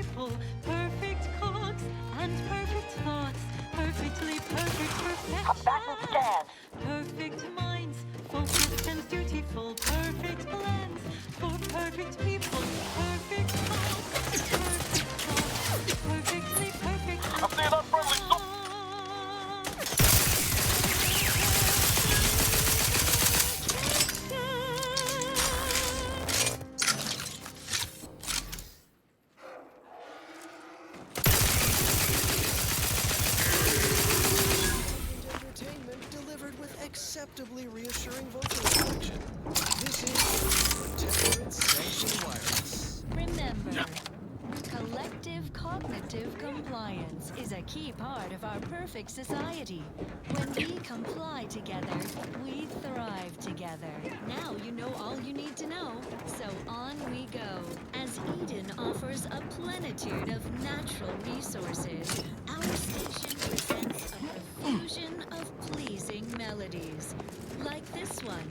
B: beautiful, perfect cooks and perfect thoughts, perfectly perfect perfection. Perfect minds, focused and dutiful, perfect plans for perfect people, perfect thoughts, perfectly perfect.
Q: I'm seeing unfriendly souls.
F: Entertainment delivered with acceptably reassuring vocal inflection. This is Protectorate Sanctioned Wireless.
D: Remember, collective cognitive compliance is a key part of our perfect society. When we comply together, we thrive together. Now you know all you need to know, so on we go. As Eden offers a plenitude of natural resources, our station presents a profusion of pleasing melodies, like this one.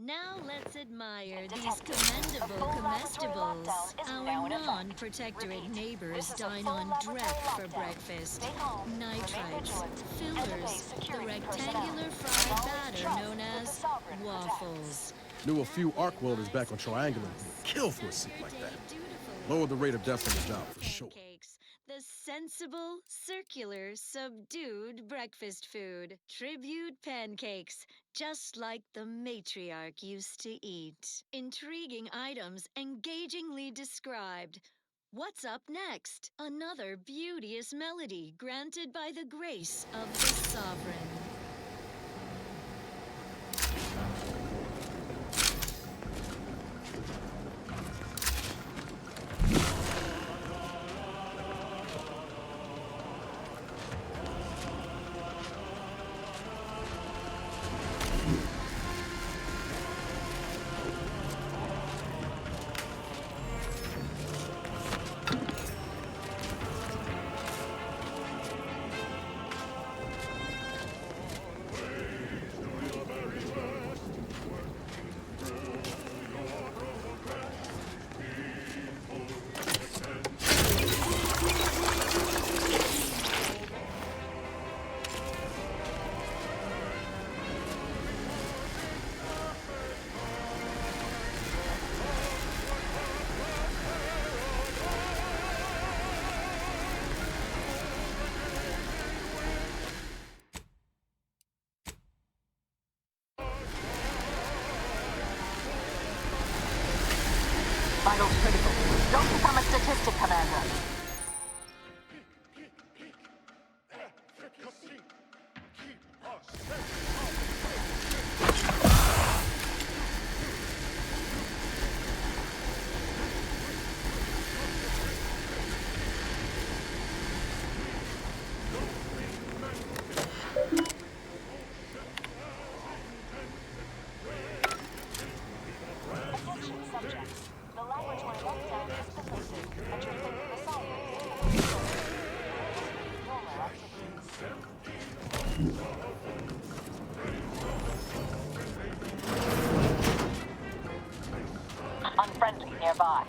D: Now let's admire these
I: Detective,
D: commendable
I: a full laboratory
D: comestibles.
I: lockdown is
D: Our
I: now in effect.
D: non-protectorate
I: Repeat,
D: neighbors
I: this is a
D: dine
I: full
D: on
I: laboratory
D: dreck for
I: lockdown.
D: breakfast.
I: Stay calm, remain
D: Nitrites,
I: vigilant, and obey
D: fillers, the
I: security
D: rectangular
I: personnel.
D: fried
I: Always
D: batter
I: trust
D: known
I: that the
D: as
I: Sovereign
D: waffles.
E: Knew a few arc welders back on Triangular who would kill for a seat like that. Lower the rate of deaths on the job for sure.
D: Pancakes, the sensible, circular, subdued breakfast food. Tribute pancakes, just like the matriarch used to eat. Intriguing items engagingly described. What's up next? Another beauteous melody granted by the grace of the sovereign.
I: Vitals critical. Don't become a statistic, Commander. Attention subjects. The laboratory lockdown has been lifted, and you're free from the Sovereign data control. Roller activities. Unfriendly nearby.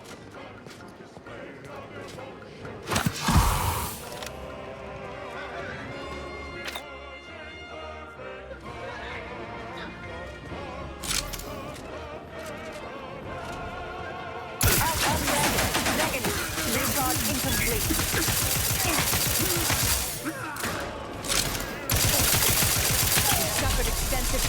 I: Negative. Record incomplete. Suffered extensive.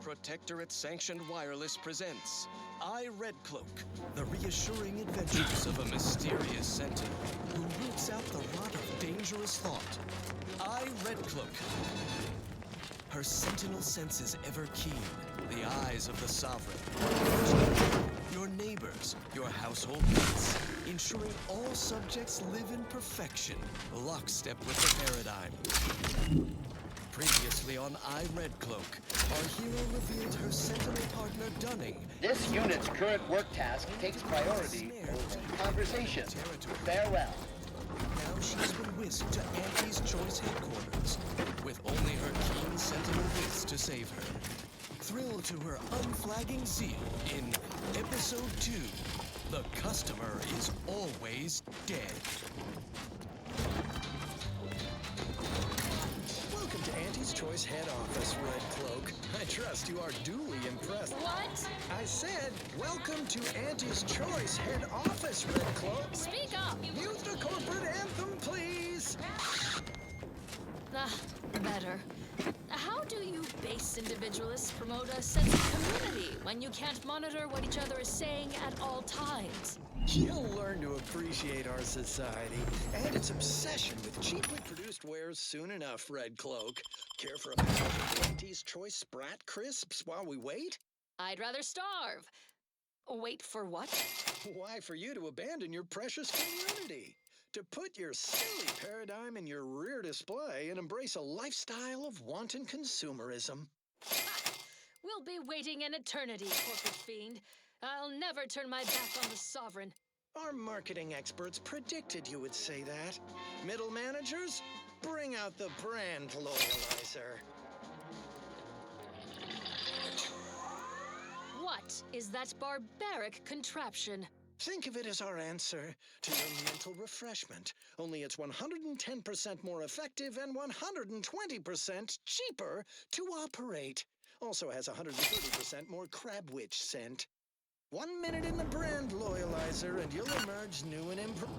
F: Protectorate Sanctioned Wireless presents I, Red Cloak, the reassuring adventures of a mysterious sentinel who roots out the rot of dangerous thought. I, Red Cloak. Her sentinel senses ever keen, the eyes of the Sovereign. Your neighbors, your household pets, ensuring all subjects live in perfection, lockstep with the paradigm. Previously on I, Red Cloak, our hero revealed her sentinel partner Dunning.
S: This unit's current work task takes priority over conversation. Farewell.
F: Now she's been whisked to Auntie's Choice headquarters, with only her keen sentinel wits to save her. Thrill to her unflagging zeal in Episode 2, The Customer is Always Dead.
M: Welcome to Auntie's Choice head office, Red Cloak. I trust you are duly impressed.
D: What?
M: I said, welcome to Auntie's Choice head office, Red Cloak.
D: Speak up!
M: Use the corporate anthem, please.
D: Better. How do you base individualists promote a sense of community when you can't monitor what each other is saying at all times?
M: You'll learn to appreciate our society and its obsession with cheaply produced wares soon enough, Red Cloak. Care for a package of Auntie's Choice Sprat Crisps while we wait?
D: I'd rather starve. Wait for what?
M: Why, for you to abandon your precious community. To put your silly paradigm in your rear display and embrace a lifestyle of wanton consumerism.
D: We'll be waiting an eternity, corporate fiend. I'll never turn my back on the Sovereign.
M: Our marketing experts predicted you would say that. Middle managers, bring out the brand loyalizer.
D: What is that barbaric contraption?
M: Think of it as our answer to your mental refreshment. Only it's 110% more effective and 120% cheaper to operate. Also has 130% more crab witch scent. 1 minute in the brand loyalizer and you'll emerge new and improved.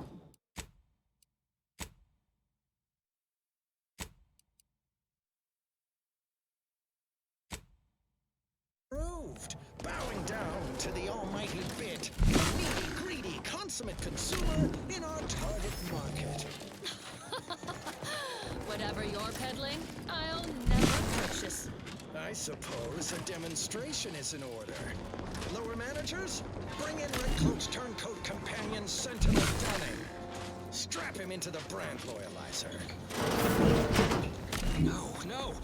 M: Bowing down to the almighty bit, needy, greedy, consummate consumer in our target market.
D: Whatever you're peddling, I'll never purchase.
M: I suppose a demonstration is in order. Lower managers, bring in Red Cloak's turncoat companion, Sentinel Dunning. Strap him into the brand loyalizer.
N: No!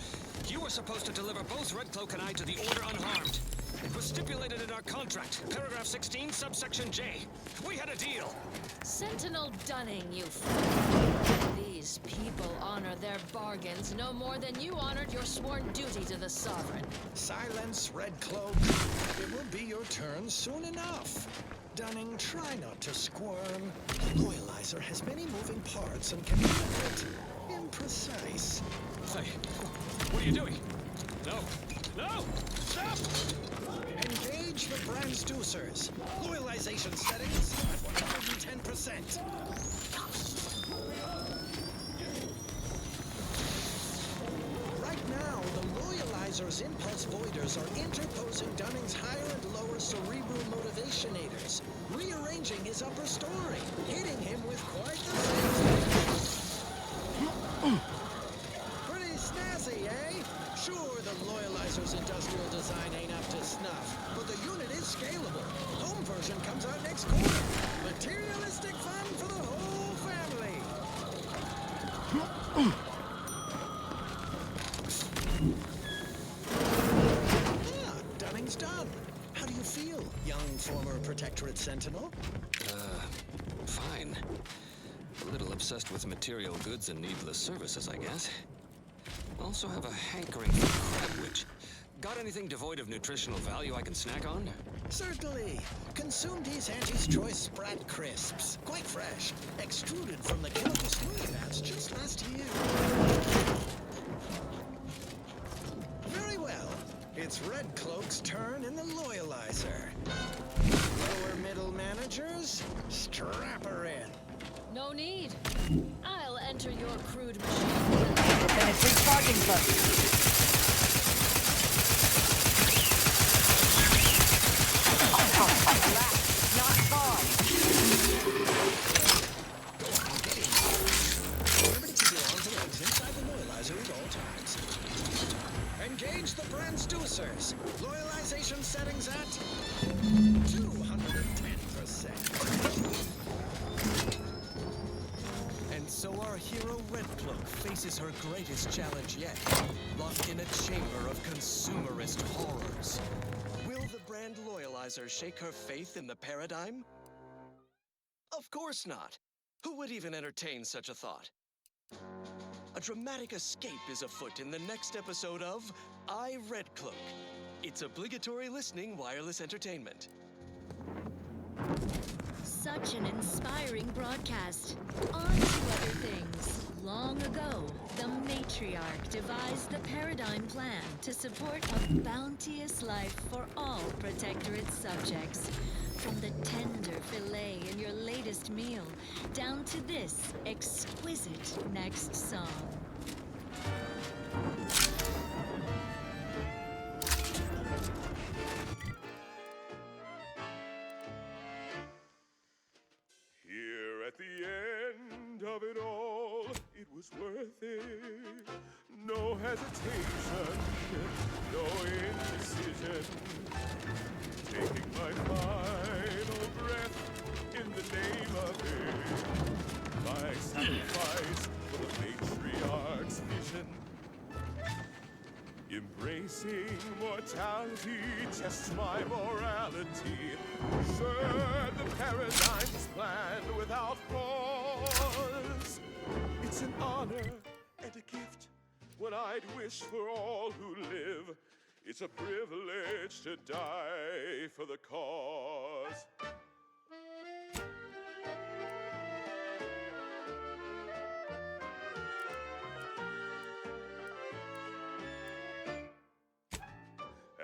N: You were supposed to deliver both Red Cloak and I to the Order unharmed. It was stipulated in our contract, paragraph 16, subsection J. We had a deal.
D: Sentinel Dunning, you fool. These people honor their bargains no more than you honored your sworn duty to the Sovereign.
M: Silence, Red Cloak. It will be your turn soon enough. Dunning, try not to squirm. The loyalizer has many moving parts and can be a bit imprecise.
N: Hey, what are you doing? No! Stop!
M: Engage the transducers. Loyalization settings at 110%. Right now, the loyalizer's impulse voiders are interposing Dunning's higher and lower cerebral motivationators, rearranging his upper story, hitting him with quite the Pretty snazzy, eh? Sure, the loyalizer's industrial design ain't up to snuff, but the unit is scalable. Home version comes out next quarter. Materialistic fun for the whole family. Dunning's done. How do you feel, young former Protectorate Sentinel?
N: Fine. A little obsessed with material goods and needless services, I guess. Also have a hankering for crab witch. Got anything devoid of nutritional value I can snack on?
M: Certainly. Consume these Auntie's Choice Sprat Crisps. Quite fresh. Extruded from the chemical smoothie vats just last year. Very well. It's Red Cloak's turn in the loyalizer. Lower middle managers, strap her in.
D: No need. I'll enter your crude machine.
J: Penetrate charging button. Not far.
M: Remember to keep your arms and legs inside the loyalizer at all times. Engage the transducers. Loyalization settings at 210%.
F: And so our hero Red Cloak faces her greatest challenge yet, locked in a chamber of consumerist horrors. Will the brand loyalizer shake her faith in the paradigm? Of course not. Who would even entertain such a thought? A dramatic escape is afoot in the next episode of I, Red Cloak. It's obligatory listening wireless entertainment.
D: such an inspiring broadcast. On to other things. Long ago, the matriarch devised the Paradigm Plan to support a bounteous life for all Protectorate subjects. From the tender fillet in your latest meal, down to this exquisite next song.
H: Here at the end of it all, it was worth it. No hesitation, no indecision. Taking my final breath in the name of it. My sacrifice for the matriarch's vision. Embracing mortality tests my morality. Sir, the paradigm's planned without pause. It's an honor and a gift when I'd wish for all who live. It's a privilege to die for the cause.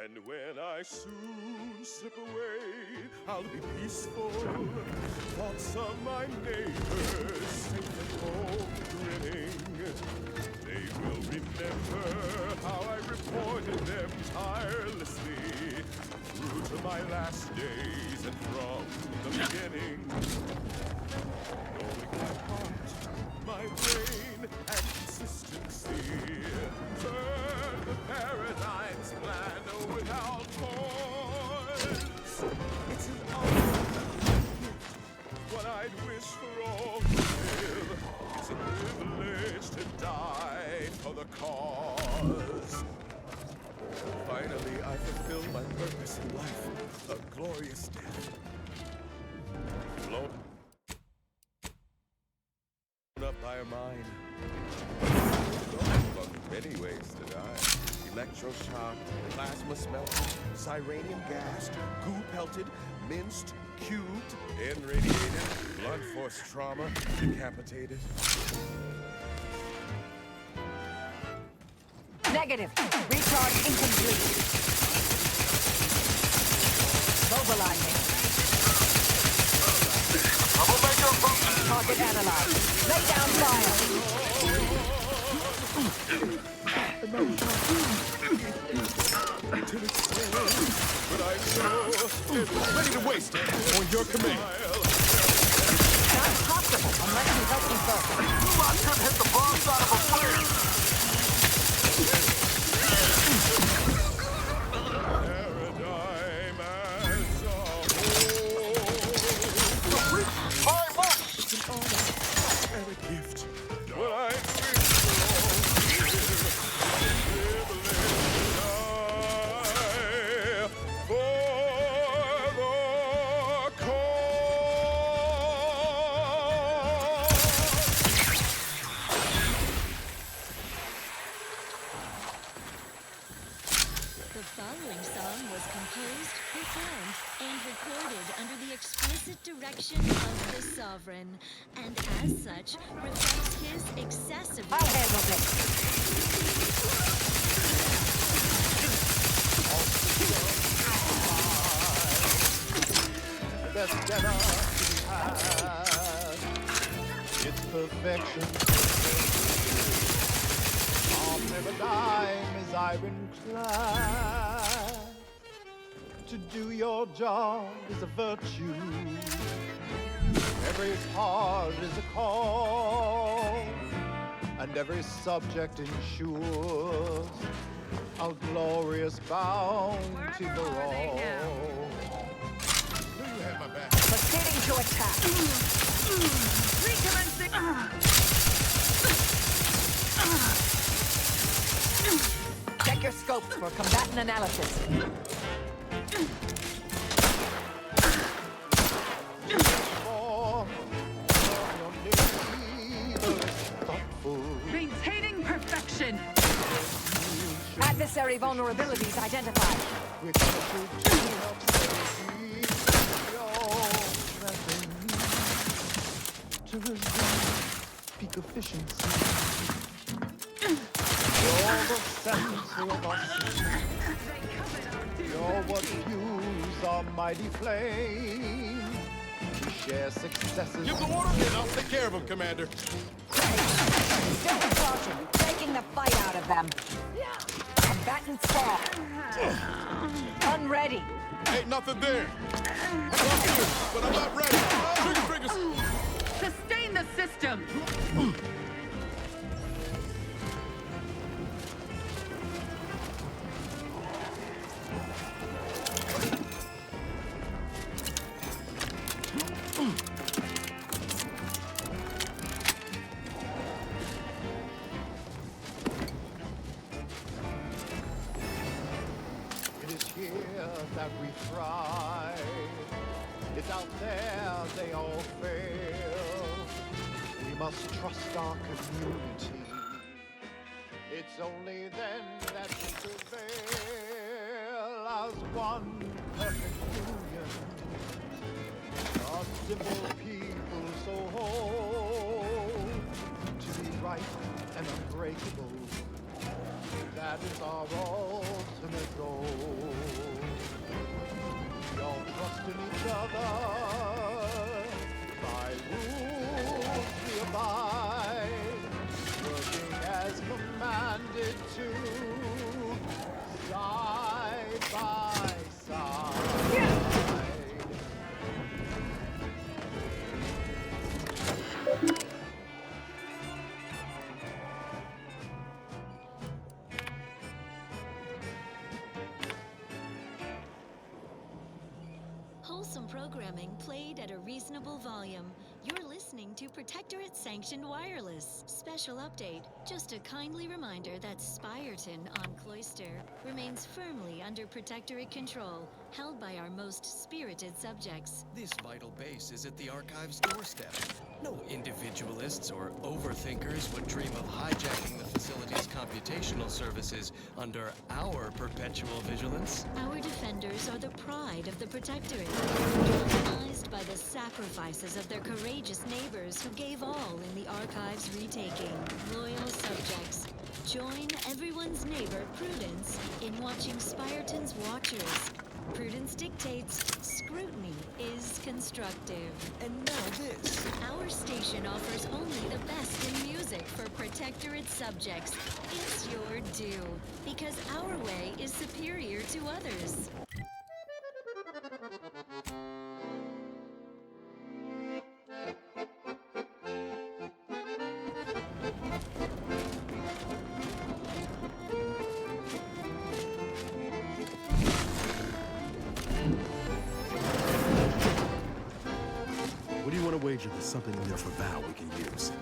H: And when I soon slip away, I'll be peaceful. Thoughts of my neighbors safe at home grinning. They will remember how I reported them tirelessly through to my last days and from the beginning. Knowing my heart, my brain, and consistency, turn the paradigm's plan without pause. It's an honor, what I'd wish for all to live. It's a privilege to die for the cause. Finally, I fulfilled my purpose in life, a glorious death. Blown up by a mine. Many ways to die. Electroshock, plasma smelted, cyranium gassed, goo pelted, minced, cubed, irradiated, blunt force trauma, decapitated.
J: Negative. Recharge incomplete. Mobilizing. Target analyzed. Lay down fire.
H: But I know ready to waste it on your command.
J: Not possible unless you help me first.
Q: I couldn't hit the wrong side of a flare.
H: Paradigm as a whole. It's an honor and a gift. What I wish
D: direction of the Sovereign, and as such, reflects his excessive...
J: I'll handle this.
H: Best ever had. It's perfection. Our paradigm is ironclad. To do your job is a virtue. Every part is a call, and every subject ensures a glorious bounty for all. Do you have my back?
J: Proceeding to attack.
B: Recommencing.
J: Check your scopes for combatant analysis.
B: Maintaining perfection.
J: Adversary vulnerabilities identified.
H: efficiency. You're the center of our system. You're what fuels our mighty flame. We share successes.
Q: Give the order and I'll take care of him, Commander.
J: Still talking, taking the fight out of them. Combatant fall. Unready.
Q: Ain't nothing there. I'm here, but I'm not ready. Triggers.
T: Sustain the system!
H: It is here that we thrive. It's out there they all fail. We must trust our community. It's only then that we prevail as one perfect union. A simple people so whole, to be right and unbreakable. That is our ultimate goal. We all trust in each other. By rules we abide, working as commanded to, side by side.
D: Wholesome programming played at a reasonable volume. You're listening to Protectorate Sanctioned Wireless. Special update. Just a kindly reminder that Spirton on Cloister remains firmly under Protectorate control, held by our most spirited subjects.
F: This vital base is at the Archive's doorstep. No individualists or overthinkers would dream of hijacking the facility's computational services under our perpetual vigilance.
D: Our defenders are the pride of the Protectorate, galvanized by the sacrifices of their courageous neighbors who gave all in the Archive's retaking. Loyal subjects, join everyone's neighbor Prudence in watching Spirton's Watchers. Prudence dictates, scrutiny is constructive.
F: And now this.
D: Our station offers only the best in music for Protectorate subjects. It's your due, because our way is superior to others.
E: What do you want to wager there's something in there for Val we can use?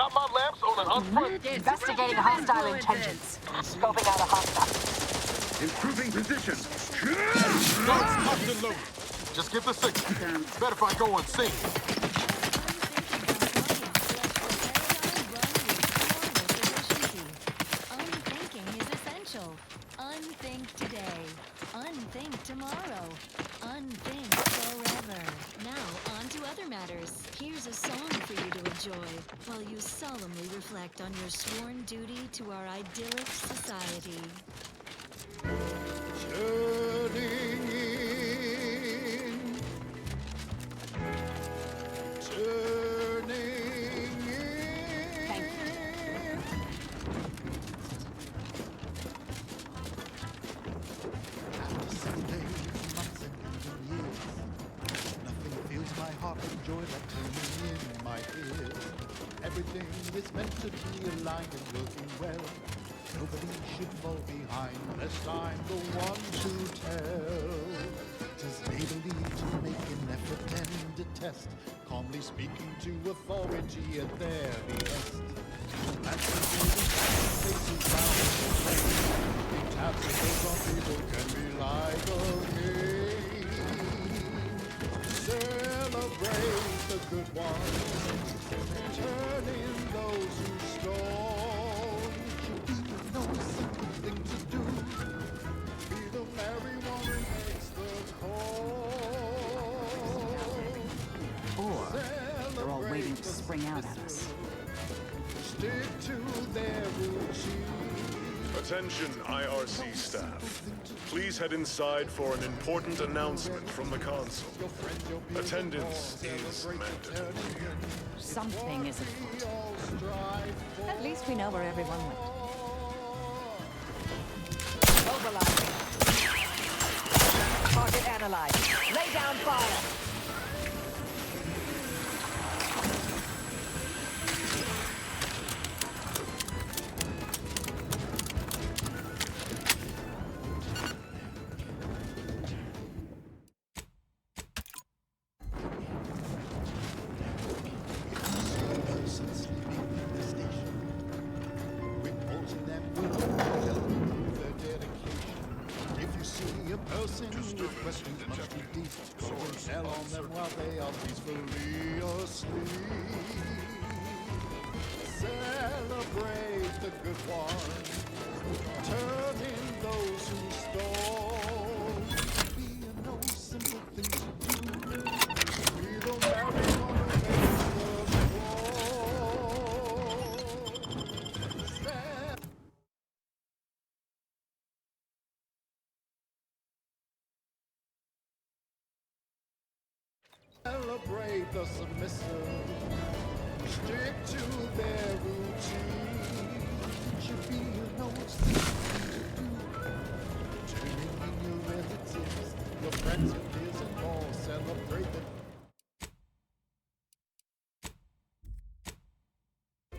Q: Got my lamps on an unfriendly...
J: Investigating hostile intentions. Scoping out a hostile.
P: Improving position.
Q: Guns locked and loaded. Just get the signal. Bet if I go unseen.
D: Unthinking is essential. Unthink today. Unthink tomorrow. Unthink forever. Now, on to other matters. Here's a song for you to enjoy while you solemnly reflect on your sworn duty to our idyllic society.
H: Turning in. Turning in.
J: Thank you.
H: After 7 days, months, and even years, nothing fills my heart with joy like turning in my ears. Everything is meant to be aligned and working well. Nobody should fall behind unless I'm the one to tell. Tis neighborly to make an effort and detest, calmly speaking to authority at their behest. That's the faces round the place. Big taps and those on people can be like a game. Celebrate the good ones, turn in those who stone. No simple thing to do. Be the merry one who makes the call.
J: Or they're all waiting to spring out at us.
H: Stick to their routine.
U: Attention, IRC staff. Please head inside for an important announcement from the console. Attendance is mandatory.
J: Something is afoot. At least we know where everyone went. Mobilizing. Target analyzed. Lay down fire.
H: Tell on them while they are peacefully asleep. Celebrate the good ones. Turn in those who stole. Be a no simple thing to do. Be the merry one who makes the call. Celebrate the submissive. Stick to their routine. Should be a no simple thing to do. Turning in your relatives, your friends, your peers, and all. Celebrate the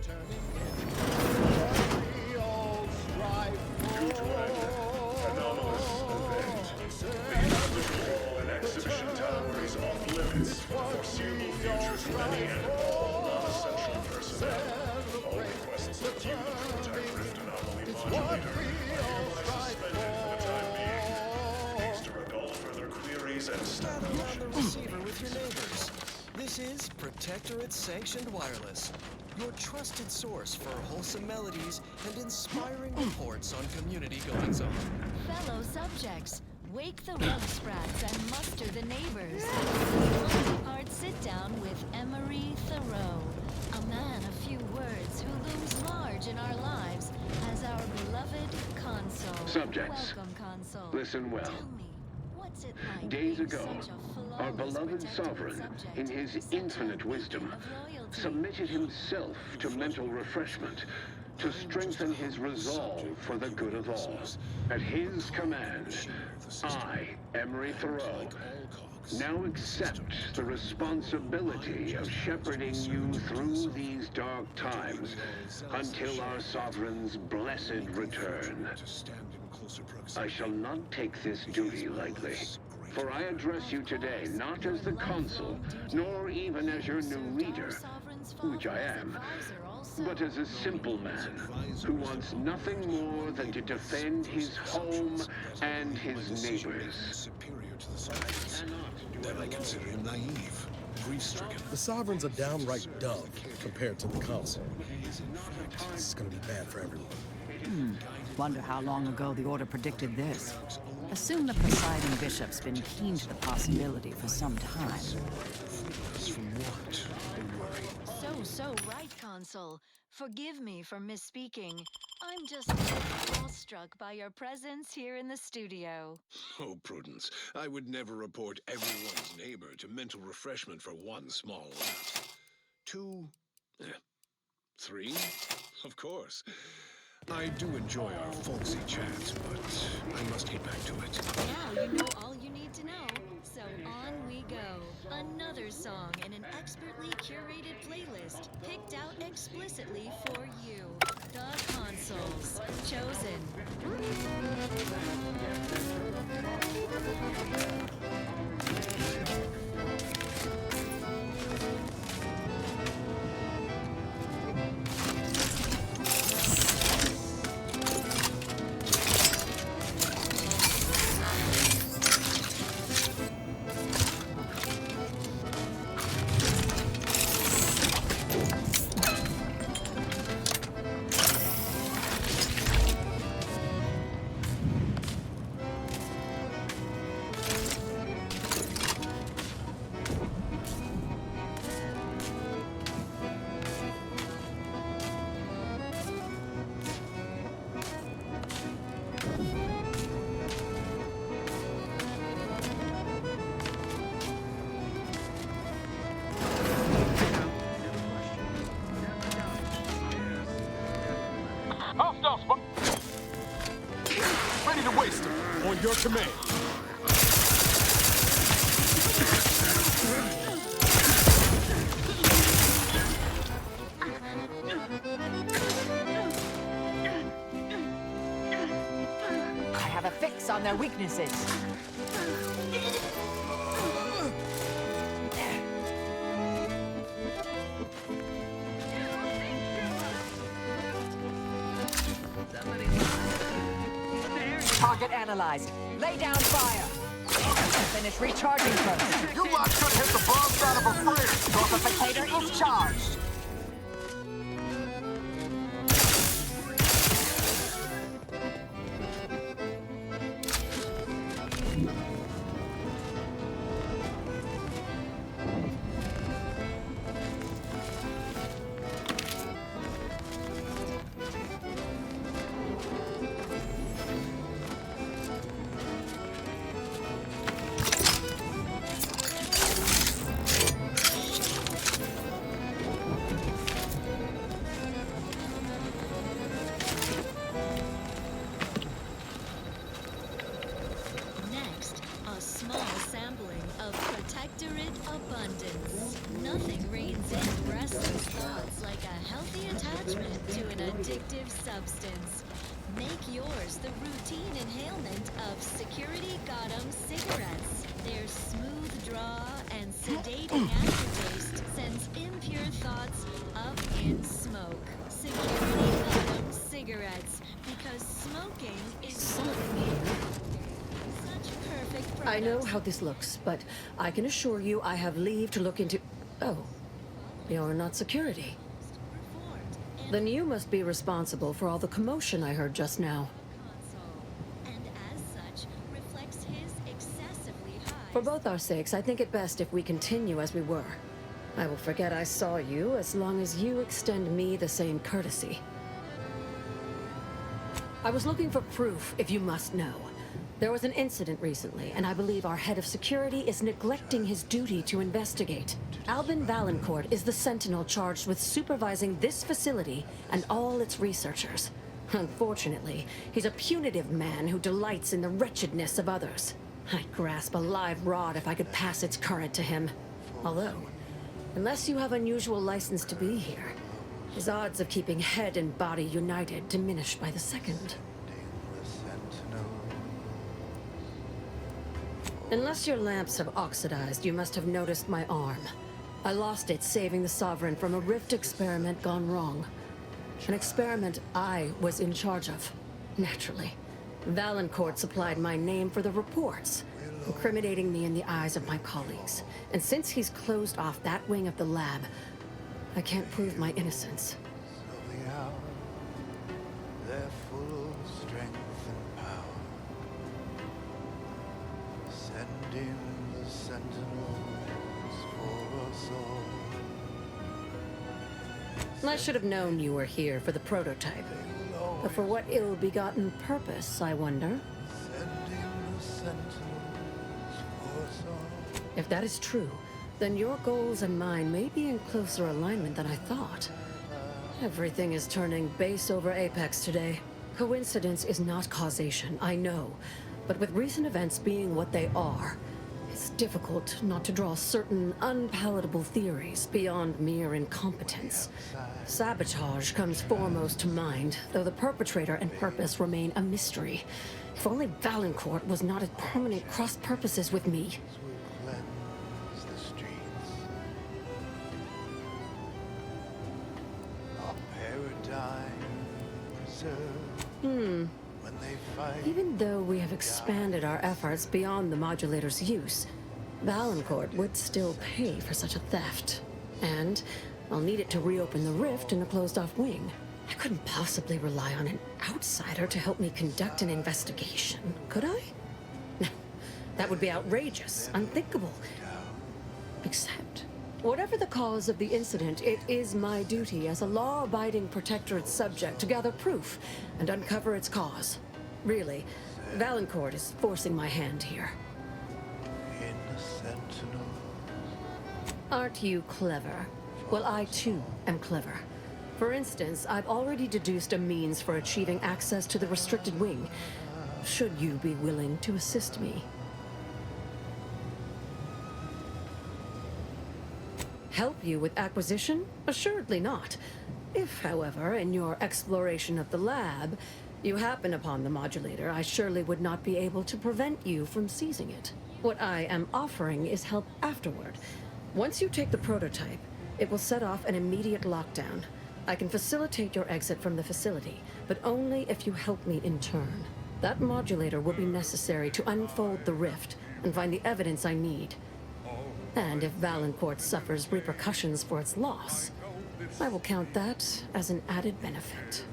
H: turning in. What we all strive for.
U: Due to an anomalous event, the Wall and Exhibition Tower is off limits for the foreseeable future to any and all non-essential personnel. All requests to view the Protect Rift Anomaly Modulator are hereby suspended for the time being. Thanks to rid all further queries and staff
F: Battle on the
U: issues.
F: receiver with your neighbors. This is Protectorate Sanctioned Wireless, your trusted source for wholesome melodies and inspiring reports on community goings-on.
D: Fellow subjects, wake the rug sprats and muster the neighbors. Multi-part sit-down with Emery Thoreau, a man of few words who looms large in our lives as our beloved Console.
V: Subjects,
D: Welcome, Console.
V: listen well.
D: Tell me, what's it like
V: Days
D: being
V: ago,
D: such a
V: our
D: flawless
V: beloved
D: protectorate
V: sovereign,
D: subject,
V: in his
D: such a
V: infinite wisdom,
D: beacon of loyalty?
V: submitted himself to mental refreshment to strengthen his resolve for the good of all. At his command, I, Emery Thoreau, now accept the responsibility of shepherding you through these dark times until our sovereign's blessed return. I shall not take this duty lightly, for I address you today not as the consul, nor even as your new leader, which I am, but as a simple man who wants nothing more than to defend his home and his neighbors.
G: Superior to the Sovereigns. Then I consider him naive, grief-stricken.
E: The Sovereign's a downright dove compared to the Council. This is gonna be bad for everyone.
J: Wonder how long ago the Order predicted this. Assume the presiding bishop's been keen to the possibility for some time.
G: From what?
D: So right, Consul. Forgive me for misspeaking. I'm just a bit awestruck by your presence here in the studio.
G: Oh, Prudence, I would never report everyone's neighbor to mental refreshment for one small rat. 2, 3, of course. I do enjoy our folksy chats, but I must get back to it.
D: Now you know all you need to know. So on we go. Another song in an expertly curated playlist picked out explicitly for you. The Consuls. Chosen.
Q: Ready to waste him. On your command.
J: I have a fix on their weaknesses. Target analyzed. Lay down fire. Finish recharging first.
Q: You lot should hit the broadside of a frame.
J: Torpificator is charged.
D: Next, a small sampling of protectorate abundance. Nothing reins in restless thoughts like a healthy attachment to an addictive substance. Make yours the routine inhalement of Security Gotham cigarettes. Their smooth draw and sedating aftertaste sends impure thoughts up in smoke. Security Gotham cigarettes, because smoking is something. Such perfect
A: I know how this looks, but I can assure you I have leave to look into... Oh, you're not security. Then you must be responsible for all the commotion I heard just now.
D: And as such, reflects his excessively high...
A: For both our sakes, I think it best if we continue as we were. I will forget I saw you as long as you extend me the same courtesy. I was looking for proof, if you must know. There was an incident recently, and I believe our head of security is neglecting his duty to investigate. Albin Valancourt is the sentinel charged with supervising this facility and all its researchers. Unfortunately, he's a punitive man who delights in the wretchedness of others. I'd grasp a live rod if I could pass its current to him. Although, unless you have unusual license to be here, his odds of keeping head and body united diminish by the second. Unless your lamps have oxidized, you must have noticed my arm. I lost it saving the Sovereign from a rift experiment gone wrong. An experiment I was in charge of, naturally. Valancourt supplied my name for the reports, incriminating me in the eyes of my colleagues. And since he's closed off that wing of the lab, I can't prove my innocence.
L: They're full of strength and power. Send in the sentinels for us all.
A: I should have known you were here for the prototype. But for what ill-begotten purpose, I wonder?
L: Send in the sentinels for us all.
A: If that is true, then your goals and mine may be in closer alignment than I thought. Everything is turning base over apex today. Coincidence is not causation, I know. But with recent events being what they are, it's difficult not to draw certain unpalatable theories beyond mere incompetence. Sabotage comes foremost to mind, though the perpetrator and purpose remain a mystery. If only Valancourt was not at permanent cross-purposes with me.
L: Cleanse the streets. Our paradigm preserved. When they fight.
A: Even though we have expanded our efforts beyond the modulator's use, Valancourt would still pay for such a theft. And I'll need it to reopen the rift in the closed-off wing. I couldn't possibly rely on an outsider to help me conduct an investigation, could I? No, that would be outrageous, unthinkable. Except, whatever the cause of the incident, it is my duty as a law-abiding Protectorate subject to gather proof and uncover its cause. Really, Valancourt is forcing my hand here.
L: In the sentinels.
A: Aren't you clever? Well, I too am clever. For instance, I've already deduced a means for achieving access to the restricted wing. Should you be willing to assist me? Help you with acquisition? Assuredly not. If, however, in your exploration of the lab, you happen upon the modulator, I surely would not be able to prevent you from seizing it. What I am offering is help afterward. Once you take the prototype, it will set off an immediate lockdown. I can facilitate your exit from the facility, but only if you help me in turn. That modulator will be necessary to unfold the rift and find the evidence I need. And if Valancourt suffers repercussions for its loss, I will count that as an added benefit.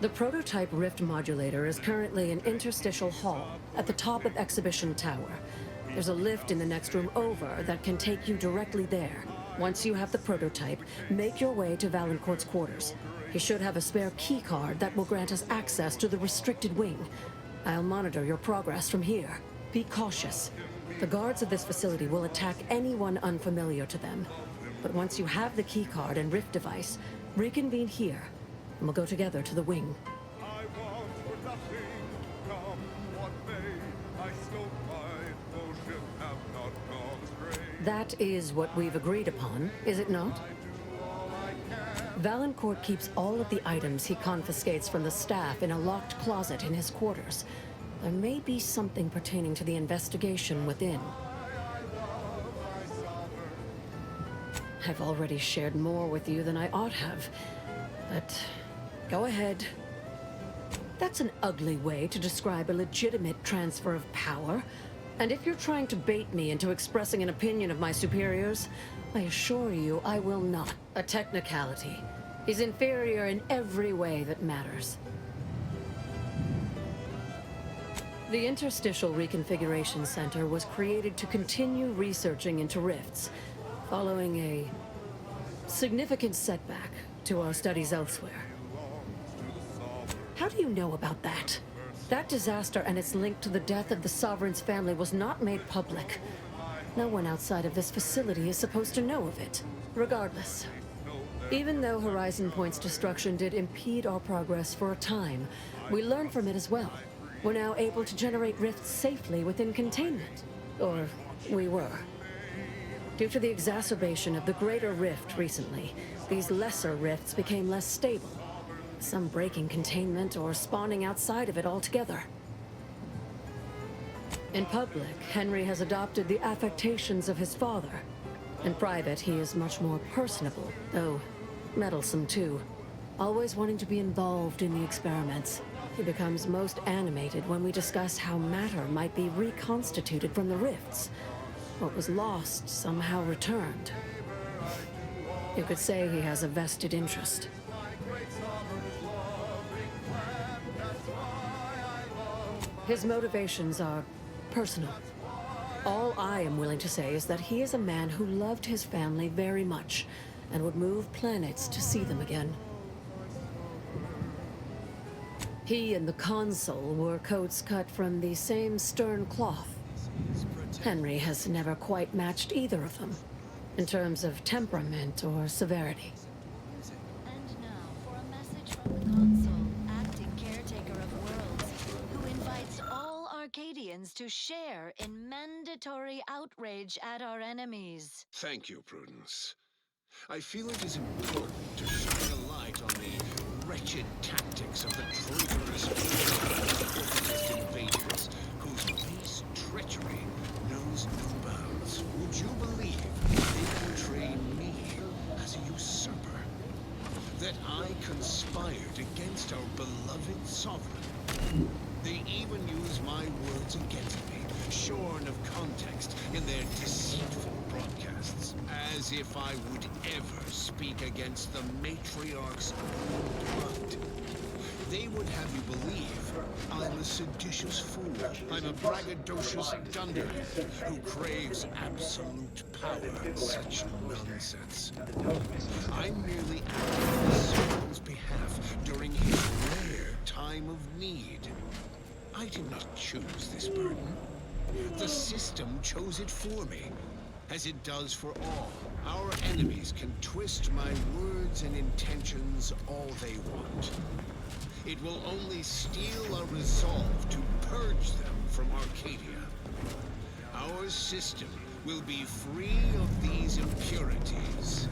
A: The prototype rift modulator is currently in Interstitial Hall at the top of Exhibition Tower. There's a lift in the next room over that can take you directly there. Once you have the prototype, make your way to Valancourt's quarters. He should have a spare key card that will grant us access to the restricted wing. I'll monitor your progress from here. Be cautious. The guards of this facility will attack anyone unfamiliar to them. But once you have the key card and rift device, reconvene here, and we'll go together to the wing. That is what we've agreed upon, is it not? Valancourt keeps all of the items he confiscates from the staff in a locked closet in his quarters. There may be something pertaining to the investigation within. I've already shared more with you than I ought have, but go ahead. That's an ugly way to describe a legitimate transfer of power. And if you're trying to bait me into expressing an opinion of my superiors, I assure you I will not. A technicality. He's inferior in every way that matters. The Interstitial Reconfiguration Center was created to continue researching into rifts, following a significant setback to our studies elsewhere. How do you know about that? That disaster and its link to the death of the Sovereign's family was not made public. No one outside of this facility is supposed to know of it. Regardless, even though Horizon Point's destruction did impede our progress for a time, we learned from it as well. We're now able to generate rifts safely within containment. Or we were. Due to the exacerbation of the greater rift recently, these lesser rifts became less stable. Some breaking containment or spawning outside of it altogether. In public, Henry has adopted the affectations of his father. In private, he is much more personable, though meddlesome too. Always wanting to be involved in the experiments. He becomes most animated when we discuss how matter might be reconstituted from the rifts. What was lost somehow returned. You could say he has a vested interest. His motivations are personal. All I am willing to say is that he is a man who loved his family very much and would move planets to see them again. He and the Consul wore coats cut from the same stern cloth. Henry has never quite matched either of them, in terms of temperament or severity.
D: And now for a message from the Consul, acting caretaker of worlds, who invites all Arcadians to share in mandatory outrage at our enemies.
G: Thank you, Prudence. I feel it is important to shine a light on the wretched tactics of the traitorous organized invaders, whose base treachery knows no bounds. Would you believe they portray me as a usurper? That I conspired against our beloved sovereign? They even use my words against me, shorn of context in their deceitful broadcasts, as if I would ever speak against the matriarch's own blood. They would have you believe I'm a seditious fool. I'm a braggadocious dunderhead who craves absolute power. Such nonsense. I'm merely acting on the sovereign's behalf during his rare time of need. I did not choose this burden. The system chose it for me, as it does for all. Our enemies can twist my words and intentions all they want. It will only steal our resolve to purge them from Arcadia. Our system will be free of these impurities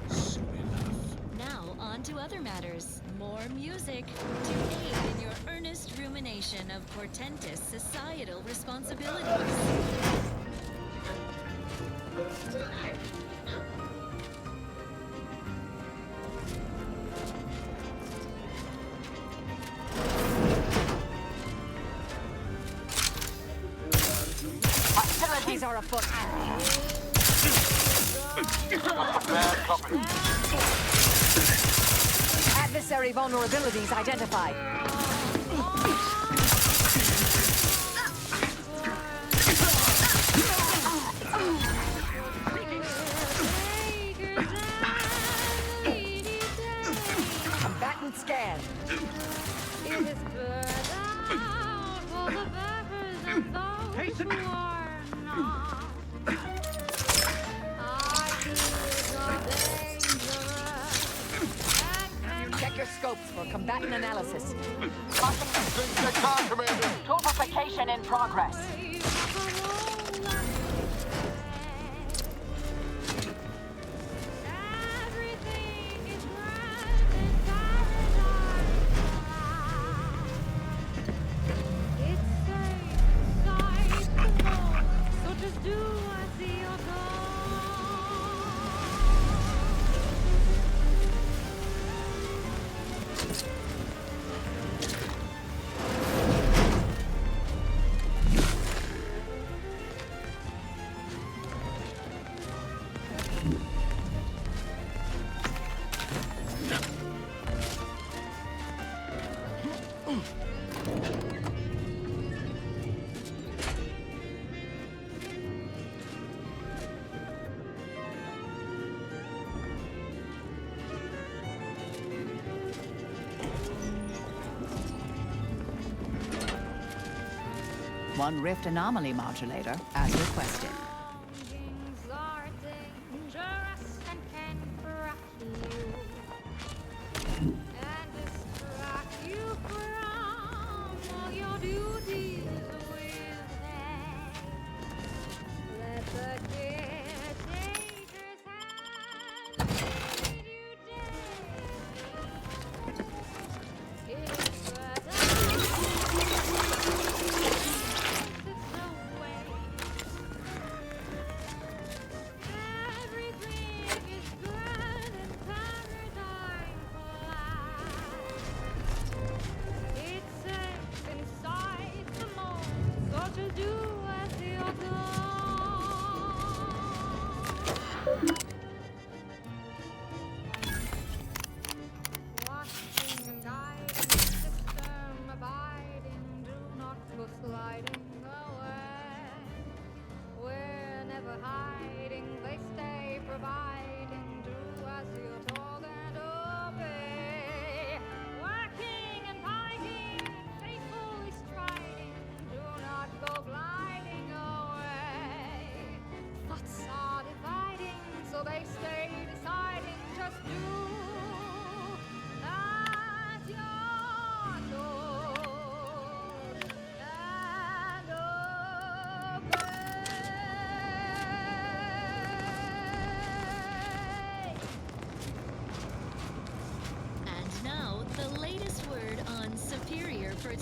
G: soon enough.
D: Now on to other matters. More music to aid in your earnest rumination of portentous societal responsibilities.
T: Hostilities are afoot.
Q: Bad company.
T: Adversary vulnerabilities identified. Combatant scanned. Check your scopes for combatant analysis. Topification in progress.
J: One Rift anomaly modulator, as requested.
B: Things are dangerous and can crack you and distract you from all your duties with them. Let the caretaker's hand lead you down. It's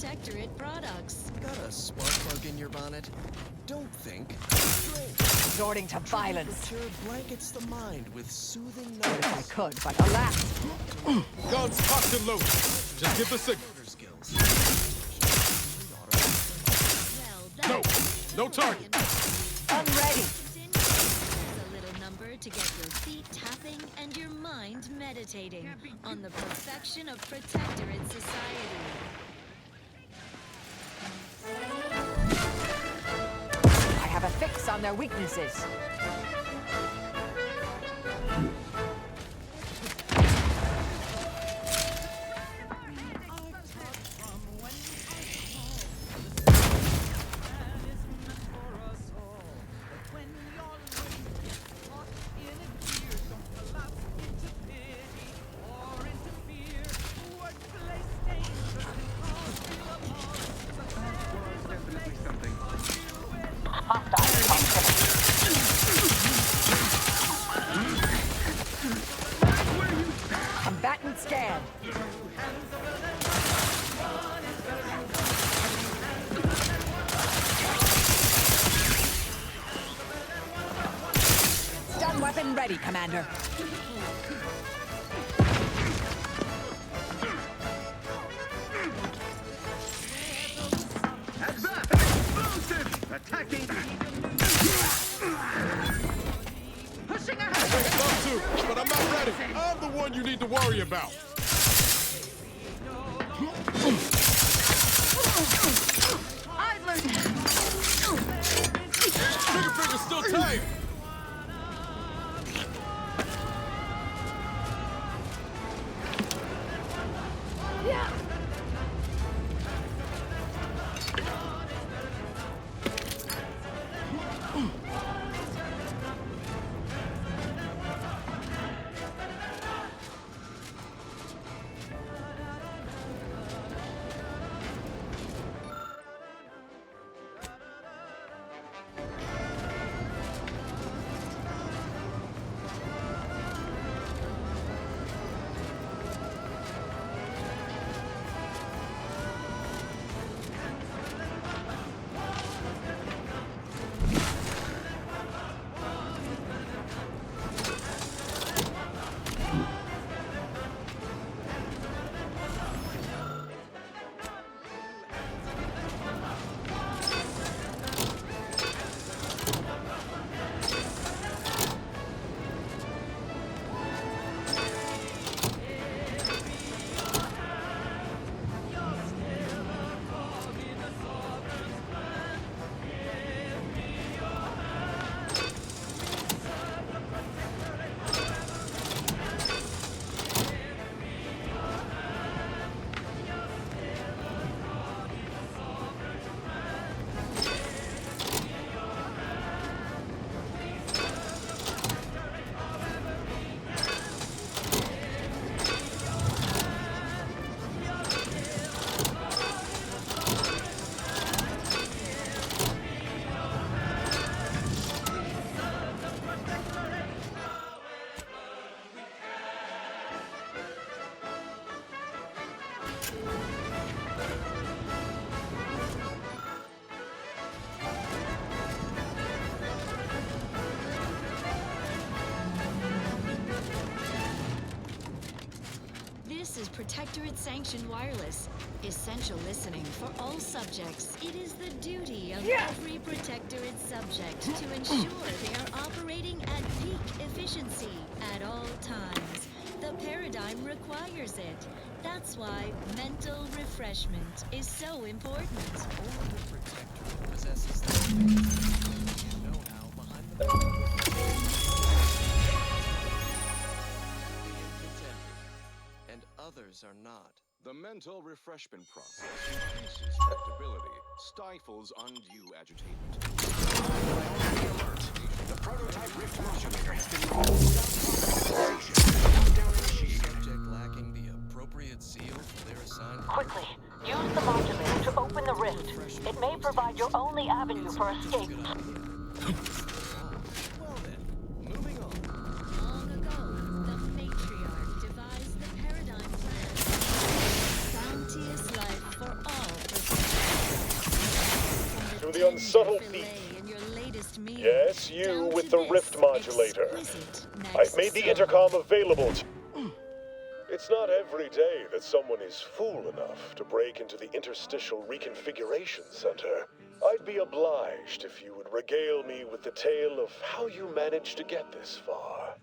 D: Protectorate products.
F: Got a spark plug in your bonnet? Don't think.
T: Resorting to violence.
F: Temperature blankets the mind with soothing
T: Would if I
F: notes.
T: could, but alas.
C: Guns cocked and loaded. Just give the signal. No, no target.
T: I'm ready.
D: A little number to get your feet tapping and your mind meditating on the perfection of Protectorate society.
T: I have a fix on their weaknesses. Combatant scan. Stun weapon ready, Commander.
P: Explosive! Attacking! Pushing ahead!
C: Some too, but I'm not ready. I'm the one you need to worry about.
T: I've learned.
C: Trigger finger's still tight.
T: Yeah.
D: This is Protectorate Sanctioned Wireless. Essential listening for all subjects. It is the duty of every Protectorate subject to ensure they are operating at peak efficiency at all times. The paradigm requires it. That's why mental refreshment is so important.
F: Only the Protectorate possesses the know-how behind the and others are not.
G: The mental refreshment process increases tractability, stifles undue agitation.
K: The prototype rift modulator has been
F: Subject lacking the appropriate zeal for their assigned
R: Quickly, use the modulator to open the rift. It may provide your only avenue for escape.
F: Well then, moving on.
D: Long ago, the matriarch devised the paradigm plan. Bounteous life for all
I: the unsubtle thief. Yes, you with the rift modulator. I've made the intercom available to... It's not every day that someone is fool enough to break into the Interstitial Reconfiguration Center. I'd be obliged if you would regale me with the tale of how you managed to get this far.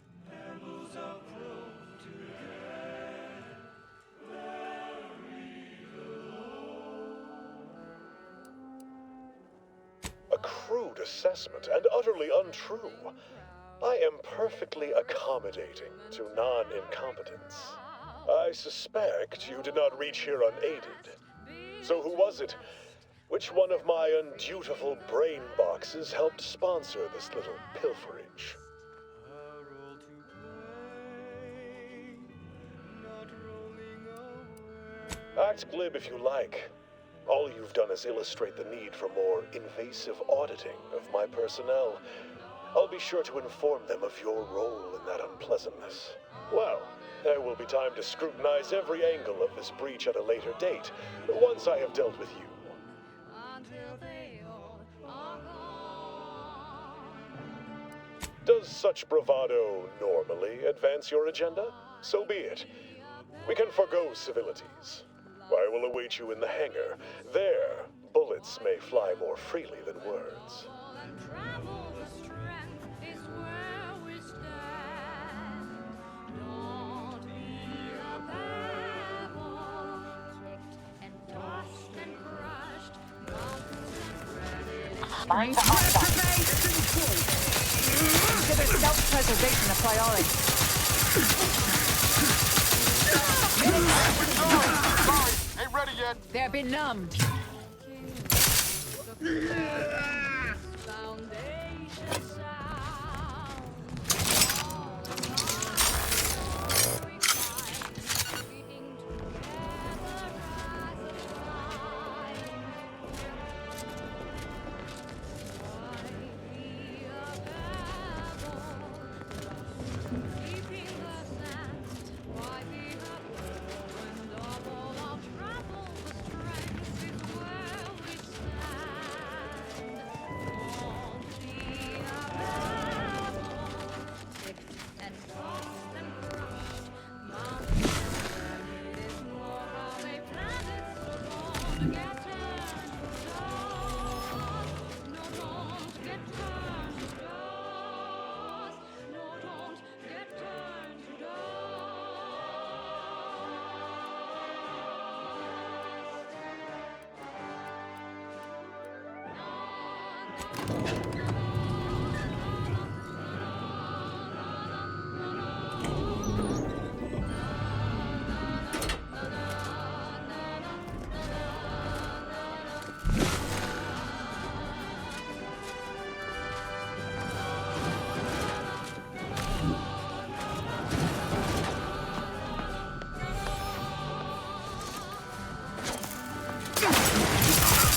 I: A crude assessment and utterly untrue. I am perfectly accommodating to non-incompetence. I suspect you did not reach here unaided. So who was it? Which one of my undutiful brain boxes helped sponsor this little pilferage? Act glib if you like. All you've done is illustrate the need for more invasive auditing of my personnel. I'll be sure to inform them of your role in that unpleasantness. Well, there will be time to scrutinize every angle of this breach at a later date, once I have dealt with you. Does such bravado normally advance your agenda? So be it. We can forgo civilities. I will await you in the hangar. There, bullets may fly more freely than words.
T: Consider self-preservation a priority.
Q: Sorry, ain't ready yet.
T: They're benumbed.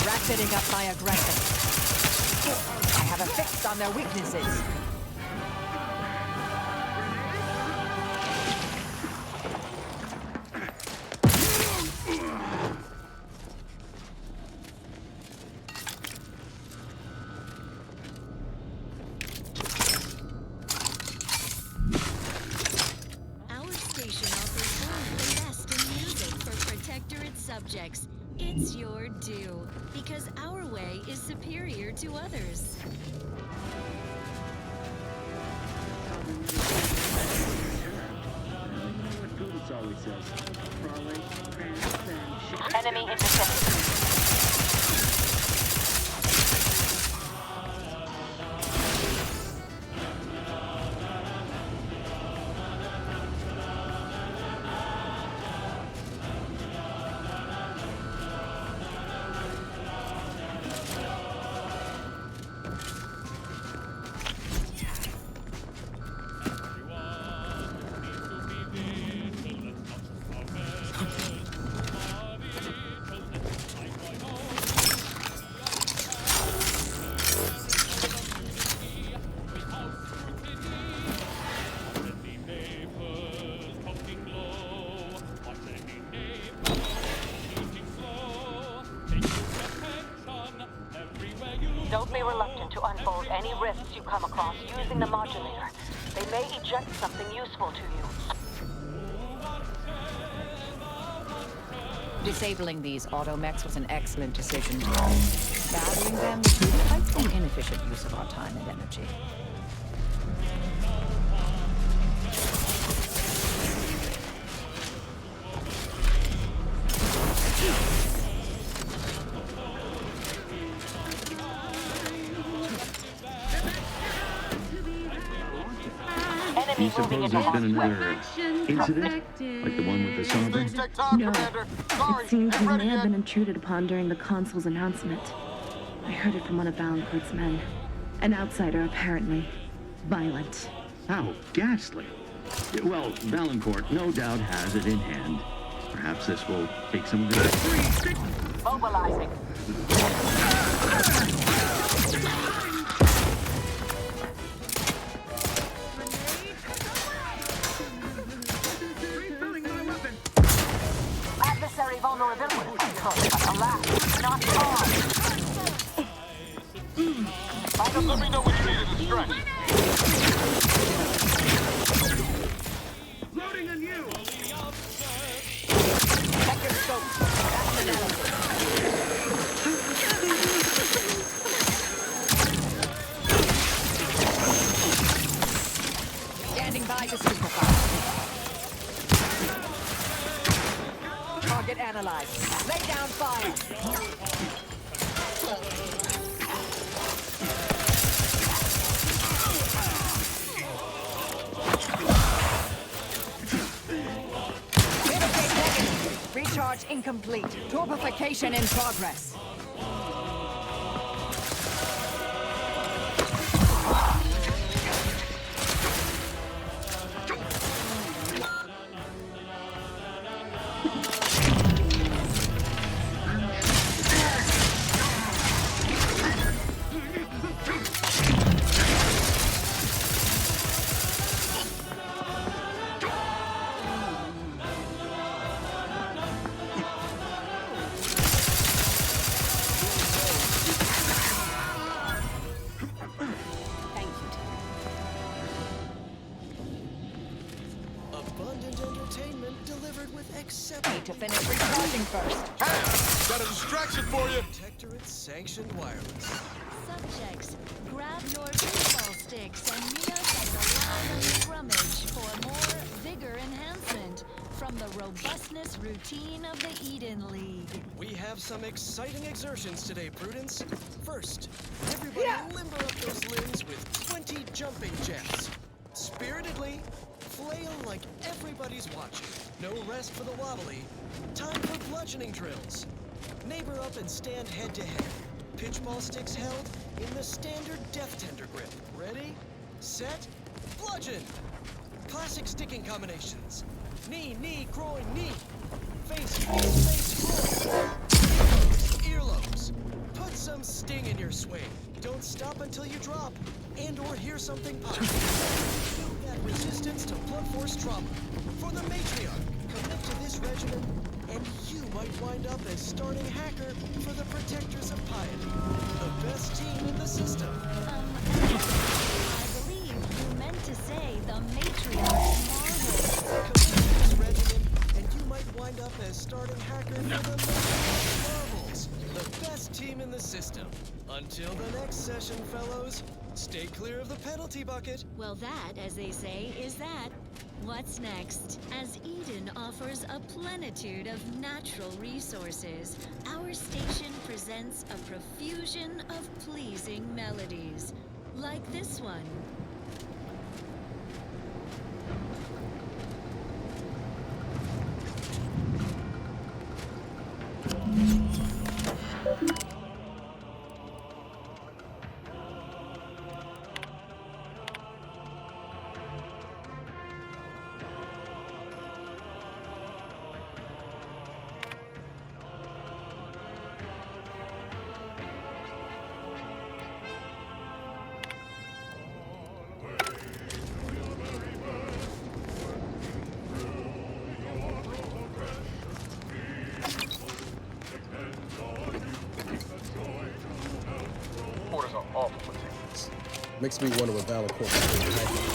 T: Ratcheting up my aggression. I have a fix on their weaknesses.
D: Our station offers only the best in music for Protectorate subjects. It's your due, because our way is superior to others.
R: Enemy in vicinity. Don't be reluctant to unfold any rifts you come across using the modulator. They may eject something useful to you.
J: Disabling these automechs was an excellent decision. Battering them would be quite an inefficient use of our time and energy.
R: Enemy
O: Do you suppose there's been another incident? Like the one with the Sovereign?
S: No. It seems we may have been intruded upon during the Consul's announcement. I heard it from one of Valancourt's men. An outsider, apparently. Violent.
O: How ghastly. Well, Valancourt no doubt has it in hand. Perhaps this will take some of the...
R: Mobilizing. Adversary vulnerability. Alas, not on.
Q: Let me know what you need to distract.
P: Loading on you!
T: Check your scope. Action analysis. Standing by to stupefy. Target analyzed. Lay down fire. Recharge incomplete. Torpification in progress.
M: Abundant entertainment delivered with exceptional...
T: Need to finish recharging first.
C: Hey! Got a distraction for you!
F: Protectorate sanctioned wireless.
D: Subjects, grab your baseball sticks and meet us at the line of scrummage for more vigor enhancement from the robustness routine of the Eden League.
F: We have some exciting exertions today, Prudence. First, everybody limber up those limbs with 20 jumping jacks. Spiritedly, flail like everybody's watching. No rest for the wobbly. Time for bludgeoning drills. Neighbor up and stand head to head. Pitchball sticks held in the standard Death Tender grip. Ready, set, bludgeon! Classic sticking combinations. Knee, knee, groin, knee. Face, face, face, groin. Earlobes. Put some sting in your swing. Don't stop until you drop and or hear something pop. Build that resistance to blunt force trauma. For the Matriarch, commit to this regimen, and you might wind up as starting hacker for the Protectors of Piety. The best team in the system.
D: I believe you meant to say the Matriarch Marvel.
F: Commit to this regimen, and you might wind up as starting hacker for the Matriarch Marvels. The best team in the system. Until the next session, fellows, stay clear of the penalty bucket.
D: Well, that, as they say, is that. What's next? As Eden offers a plenitude of natural resources, our station presents a profusion of pleasing melodies, like this one.
E: Makes me wonder what Valancourt is doing.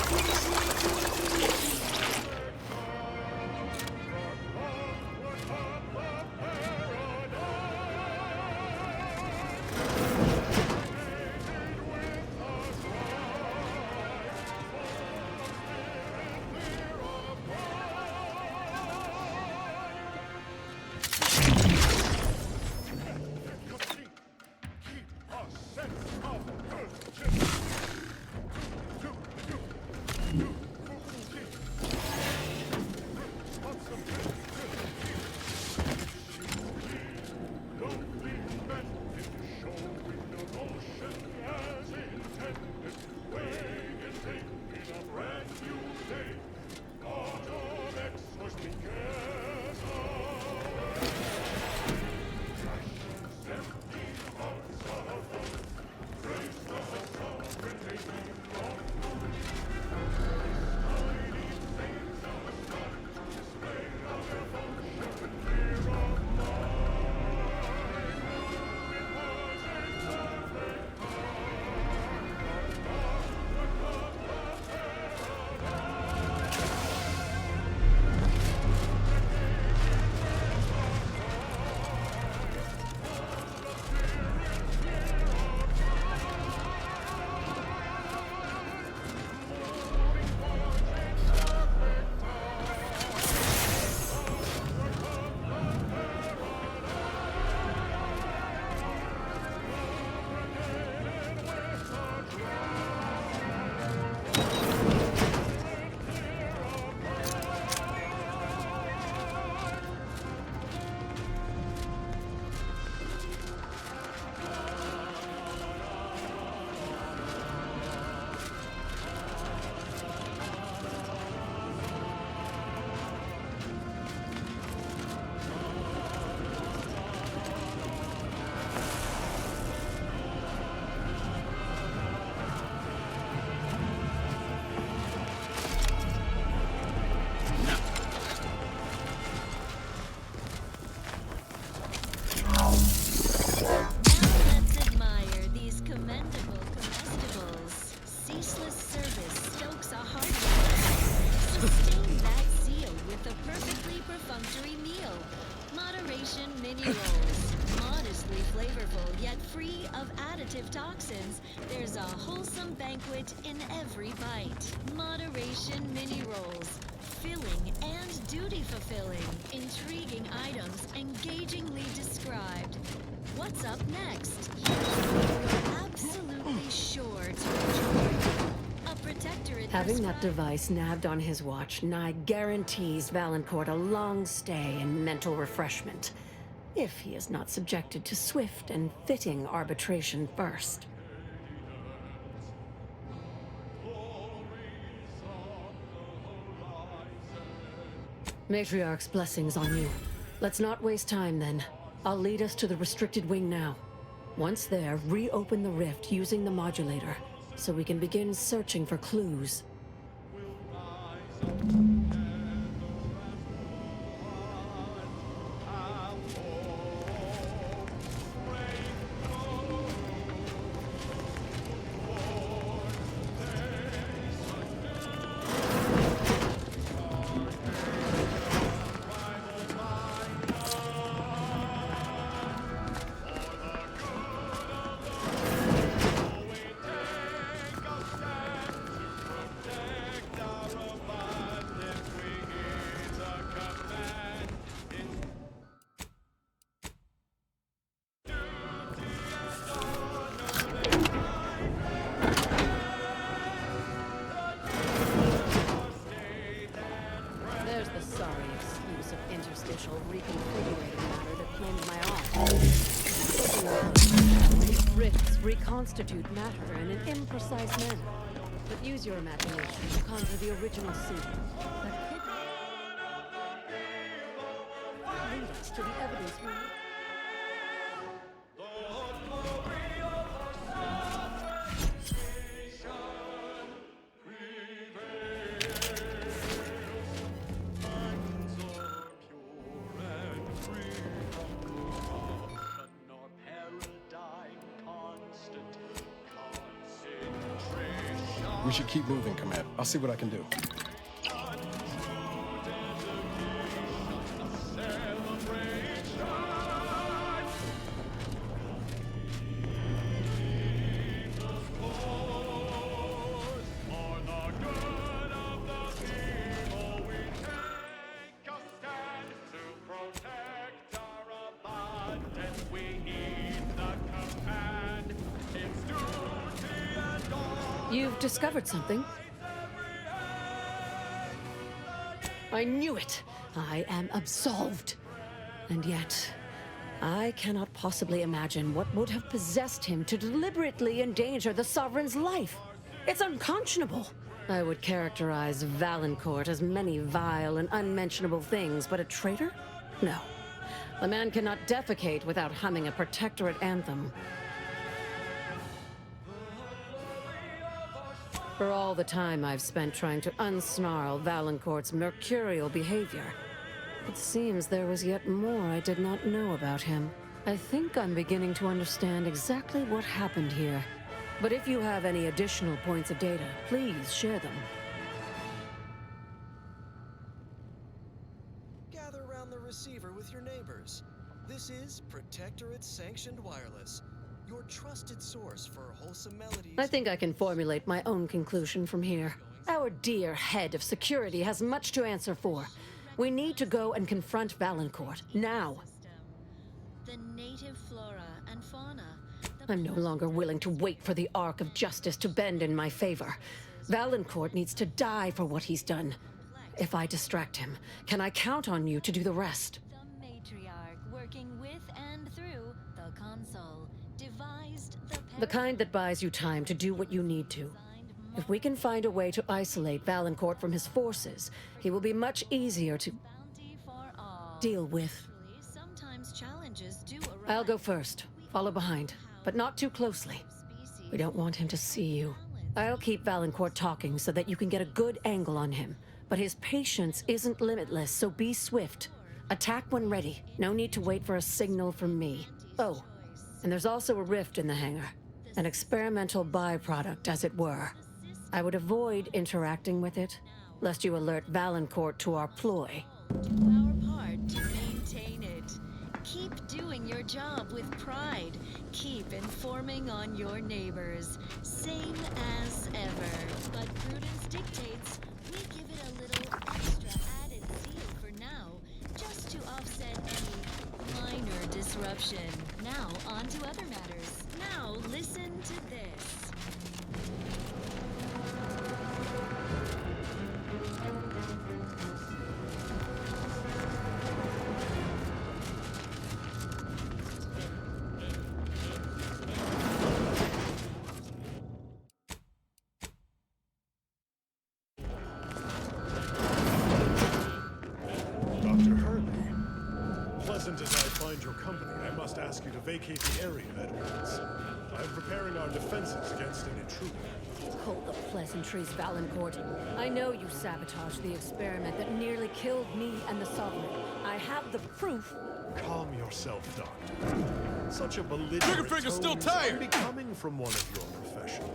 D: Toxins, there's a wholesome banquet in every bite. Moderation mini rolls, filling and duty fulfilling. Intriguing items, engagingly described. What's up next? You're absolutely sure to enjoy. A protectorate.
A: Having that device nabbed on his watch nigh guarantees Valancourt a long stay and mental refreshment, if he is not subjected to swift and fitting arbitration first. Matriarch's blessings on you. Let's not waste time then. I'll lead us to the restricted wing now. Once there, reopen the rift using the modulator, so we can begin searching for clues. Reconstitute matter in an imprecise manner, but use your imagination to conjure the original scene that could lead us to the evidence we need.
H: Concentrate. We should keep moving, Commander. I'll see what I can do.
A: You've discovered something. I knew it. I am absolved. And yet, I cannot possibly imagine what would have possessed him to deliberately endanger the Sovereign's life. It's unconscionable. I would characterize Valancourt as many vile and unmentionable things, but a traitor? No. A man cannot defecate without humming a protectorate anthem. For all the time I've spent trying to unsnarl Valancourt's mercurial behavior, it seems there was yet more I did not know about him. I think I'm beginning to understand exactly what happened here. But if you have any additional points of data, please share them.
F: Gather around the receiver with your neighbors. This is Protectorate Sanctioned Wireless, your trusted source for wholesome melodies.
A: I think I can formulate my own conclusion from here. Our dear head of security has much to answer for. We need to go and confront Valancourt, now.
D: The native flora and fauna.
A: I'm no longer willing to wait for the arc of justice to bend in my favor. Valancourt needs to die for what he's done. If I distract him, can I count on you to do the rest?
D: The matriarch working with and through the console devised
A: The kind that buys you time to do what you need to. If we can find a way to isolate Valancourt from his forces, he will be much easier to deal with.
D: Sometimes challenges do arise.
A: I'll go first. Follow behind, but not too closely. We don't want him to see you. I'll keep Valancourt talking so that you can get a good angle on him. But his patience isn't limitless, so be swift. Attack when ready. No need to wait for a signal from me. Oh, and there's also a rift in the hangar. An experimental byproduct, as it were. I would avoid interacting with it, lest you alert Valancourt to our ploy.
D: Do our part to maintain it. Keep doing your job with pride. Keep informing on your neighbors. Same as ever. But prudence dictates we give it a little extra added zeal for now, just to offset any minor disruption. Now, on to other matters. Now, listen to this.
I: Dr. Hurley, pleasant as I find your company, I must ask you to vacate the area at once. I am preparing our defenses against an intruder.
A: Hold the pleasantries, Valancourt. I know you sabotaged the experiment that nearly killed me and the Sovereign. I have the proof.
I: Calm yourself, Doctor. Such a belligerent
C: Triggerfinger's still
I: tone is
C: tired.
I: unbecoming from one of your profession.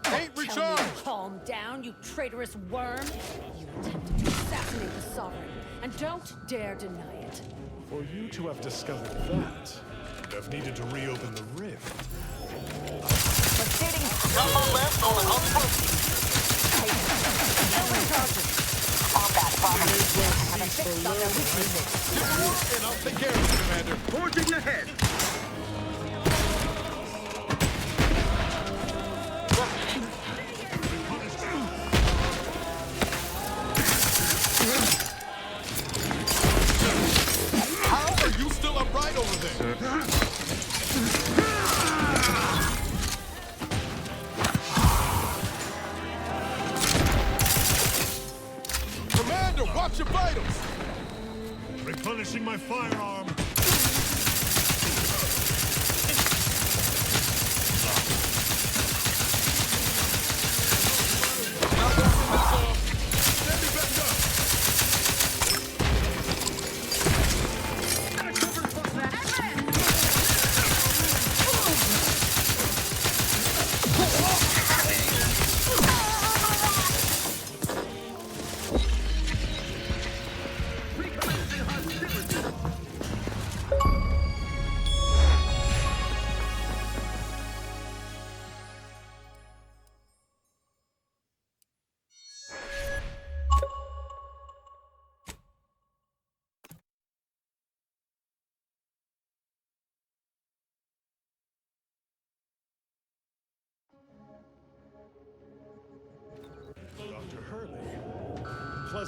C: Ain't
A: Tell me
C: recharged.
A: to calm down, you traitorous worm. You attempted to assassinate the Sovereign, and don't dare deny it.
I: For you to have discovered that, you'd have needed to reopen the rift.
Q: Proceeding. Got my left on an
B: Combat progress. I have a fix on their weaknesses.
C: And I'll take care of it, Commander.
P: Forging ahead.
C: How are you still upright over there? Commander, watch your vitals!
I: Replenishing my firearm.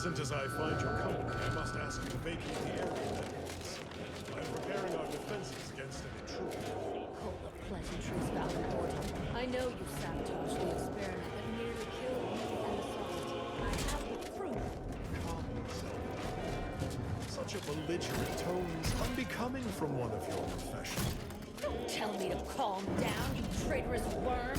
I: Innocent as I find your company, I must ask you to vacate the area that is. I'm preparing our defenses against an intruder.
A: Hold of pleasantries, Valancourt. I know you sabotaged the experiment that nearly killed me and the Sergeant. I have the proof.
I: Calm yourself. Such a belligerent tone is unbecoming from one of your profession.
A: Don't tell me to calm down, you traitorous worm!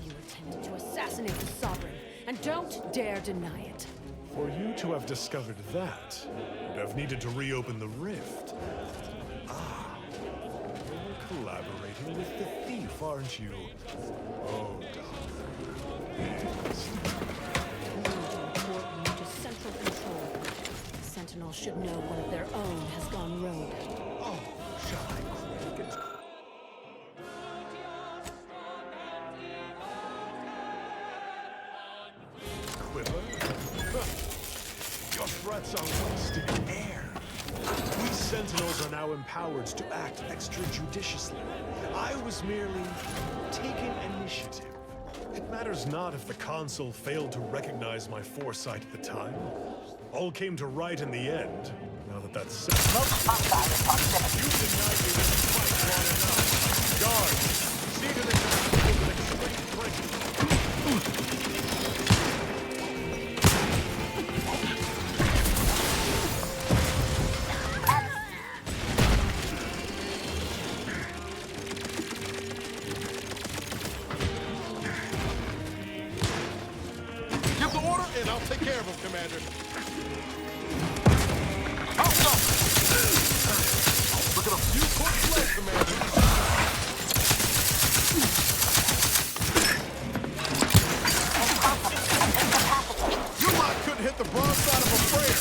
A: You attempted to assassinate the Sovereign, and don't dare deny it.
I: For you to have discovered that, you'd have needed to reopen the rift. Ah, you're collaborating with the thief, aren't you? Oh, darling.
A: Report me to Central Control. The Sentinel should know one of their own has gone rogue.
I: Oh, shall I quick and... Quiver? Your threats are wasting air. We Sentinels are now empowered to act extrajudiciously. I was merely taking initiative. It matters not if the Consul failed to recognize my foresight at the time. All came to right in the end, now that that's set. You denied me this fight long enough. Guards, see to the with an extreme prejudice.
C: Give the order, and I'll take care of him, Commander. Look at him. You put flesh, Commander. Your lot couldn't hit the broad side of a prayer.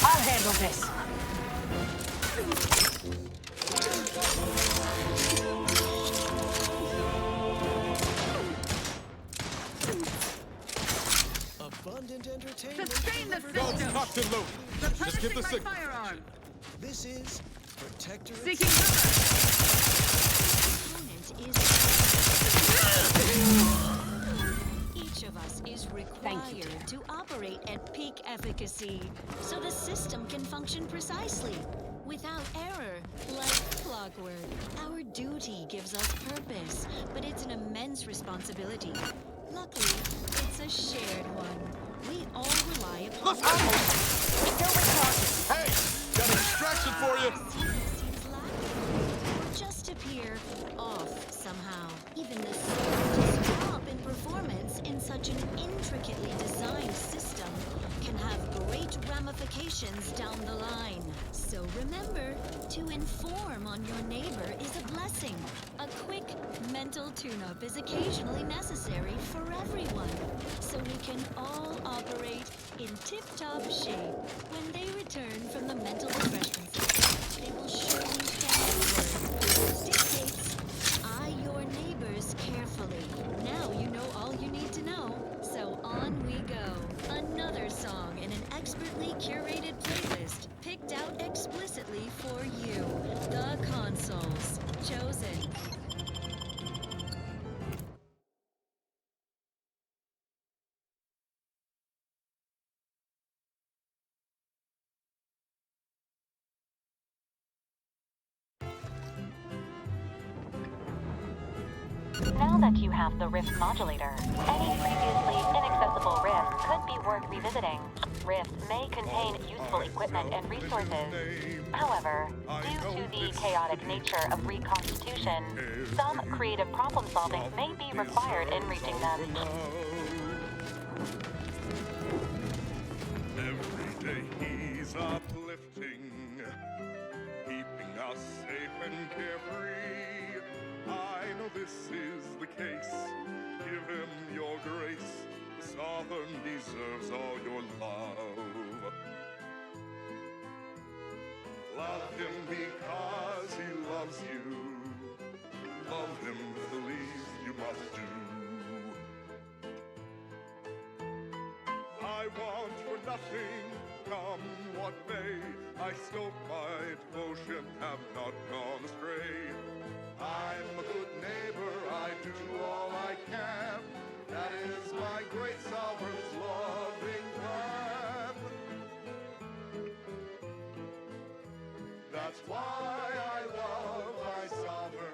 T: I'll handle this.
M: Abundant entertainment.
S: Sustain the
C: Guns
S: system.
C: cocked and loaded. Just give the
S: Replenishing my
C: signal.
S: firearm.
M: This is Protector.
S: Seeking cover.
D: Each of us is required to operate at peak efficacy, so the system can function precisely, without error, like clockwork. Our duty gives us purpose, but it's an immense responsibility. Luckily, it's a shared one. We all rely upon...
C: Hey, got a distraction for you.
D: Just appear off somehow. Even the slightest drop in performance in such an intricately designed system can have great ramifications down the line. So remember, to inform on your neighbor is a blessing. A quick mental tune-up is occasionally necessary for everyone, so we can all operate in tip-top shape. When they return from the mental refreshment session, they will surely stand word. Dictates, eye your neighbors carefully. Now you know all you need to know, so on we go. Another song in an expertly curated playlist, picked out explicitly for you. The Consoles. Chosen.
R: Now that you have the Rift modulator, any previously inaccessible rift could be worth revisiting. Rifts may contain useful equipment and resources. However, due to the chaotic nature of reconstitution, some creative problem solving may be required in reaching them.
C: Every day he's a
N: uplifting, keeping us safe and carefree. I know this is the case. Give him your grace. The Sovereign deserves all your love. Love him because he loves you. Love him the least you must do. I want for nothing, come what may. I stoke my devotion, have not gone astray. I'm a good neighbor, I do all I can. That is my great sovereign's loving plan. That's why I love my sovereign.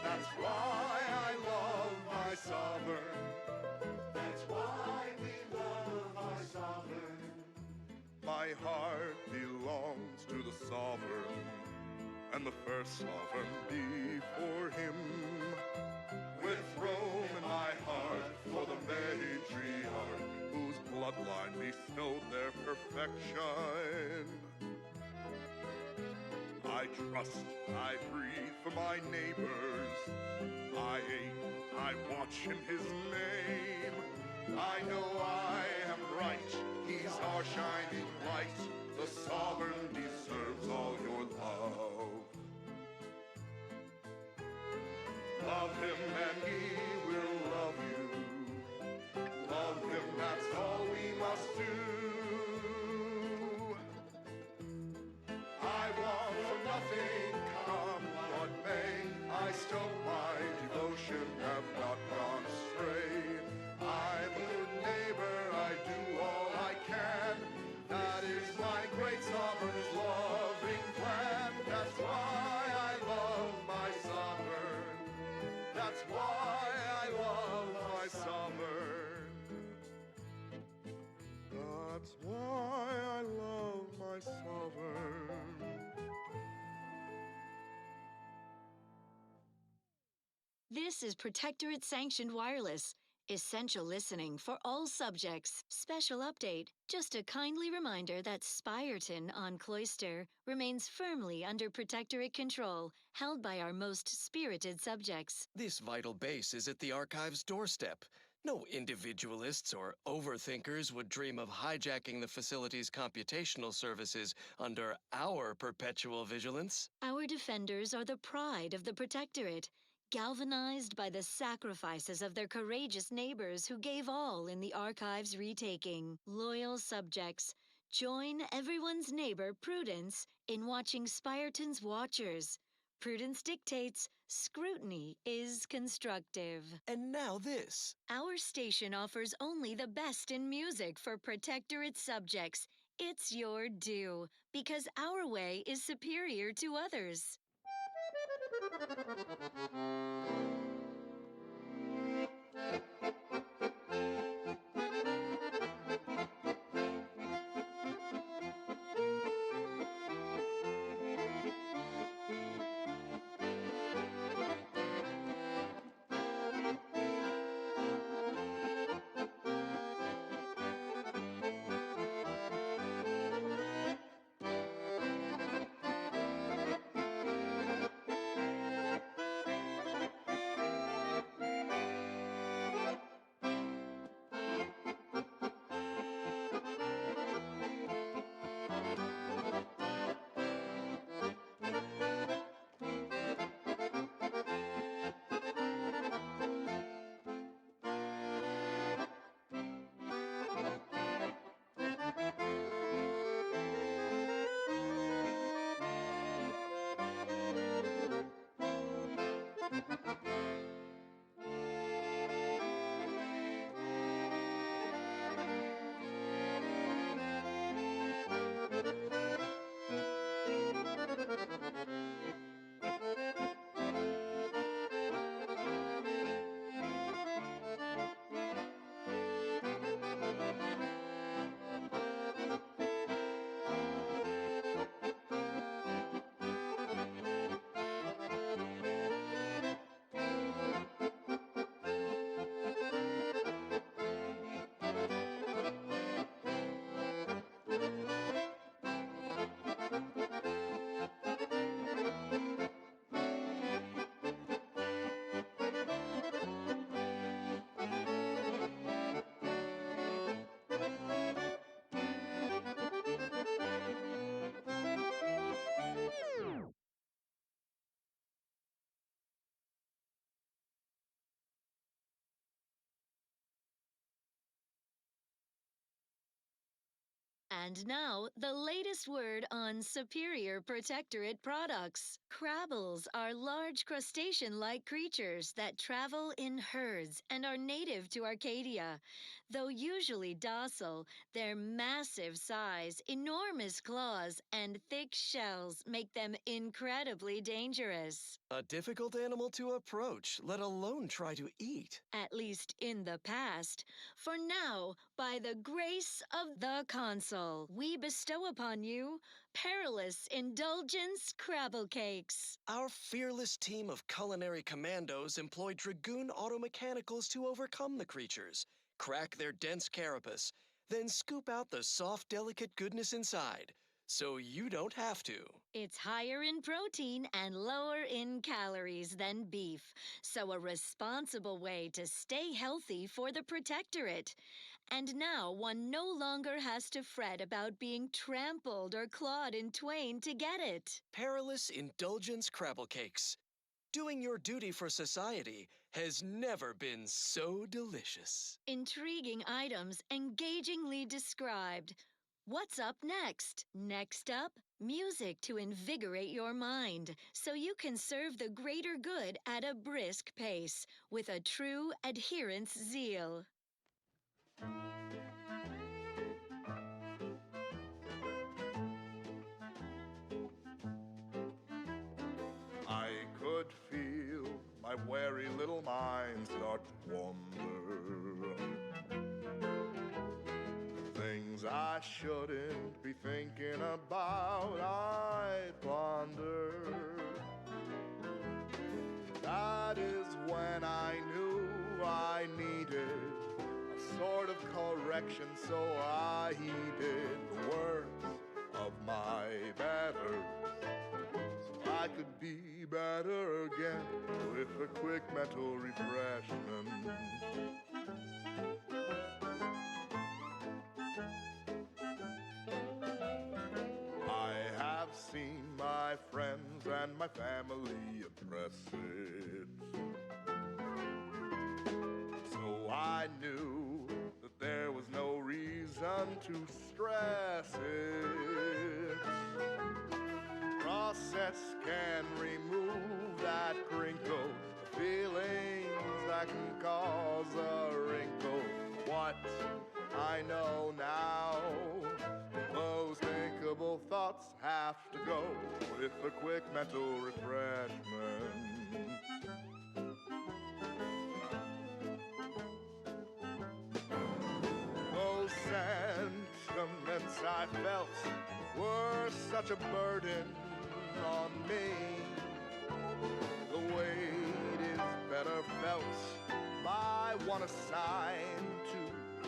N: That's why I love my sovereign. That's why we love our sovereign. My heart belongs to the sovereign, and the first sovereign before him. With Rome in my heart for the matriarch, whose bloodline bestowed their perfection. I trust, I breathe for my neighbors. I aim, I watch in his name. I know I am right, he's our shining light. The sovereign deserves all your love. Love him and he will love you. Love him, that's all we must do. I want for nothing, come what may. I stoke my devotion, have not gone astray. I'm a good neighbor, I do all I can. That is my great sovereign's loving plan. That's why I love my sovereign. That's why I love my sovereign. That's why I love my sovereign.
D: This is Protectorate Sanctioned Wireless. Essential listening for all subjects. Special update. Just a kindly reminder that Spirton on Cloister remains firmly under Protectorate control, held by our most spirited subjects.
F: This vital base is at the Archive's doorstep. No individualists or overthinkers would dream of hijacking the facility's computational services under our perpetual vigilance.
D: Our defenders are the pride of the Protectorate, galvanized by the sacrifices of their courageous neighbors who gave all in the Archive's retaking. Loyal subjects, join everyone's neighbor Prudence in watching Spirton's Watchers. Prudence dictates, scrutiny is constructive.
F: And now this.
D: Our station offers only the best in music for Protectorate subjects. It's your due, because our way is superior to others. And now, the latest word on superior Protectorate products. Crabbles are large crustacean-like creatures that travel in herds and are native to Arcadia. Though usually docile, their massive size, enormous claws, and thick shells make them incredibly dangerous.
F: A difficult animal to approach, let alone try to eat.
D: At least in the past. For now, by the grace of the Consul, we bestow upon you Perilous Indulgence Crabble Cakes.
F: Our fearless team of culinary commandos employ Dragoon automechanicals to overcome the creatures, crack their dense carapace, then scoop out the soft, delicate goodness inside, so you don't have to.
D: It's higher in protein and lower in calories than beef, so a responsible way to stay healthy for the Protectorate. And now one no longer has to fret about being trampled or clawed in twain to get it.
F: Perilous Indulgence Crabble Cakes. Doing your duty for society has never been so delicious.
D: Intriguing items engagingly described. What's up next? Next up, music to invigorate your mind so you can serve the greater good at a brisk pace with a true adherence zeal.
N: I could feel my wary little mind start to wander. Things I shouldn't be thinking about, I ponder. That is when I knew I needed a sort of correction, so I heeded the words of my betters, so I could be better again with a quick mental refreshment. I've seen my friends and my family address it, so I knew that there was no reason to stress it. Process can remove that crinkle, the feelings that can cause a wrinkle. What I know now, those thinkable thoughts have to go with a quick mental refreshment. Those sentiments I felt were such a burden on me. The weight is better felt by one assigned to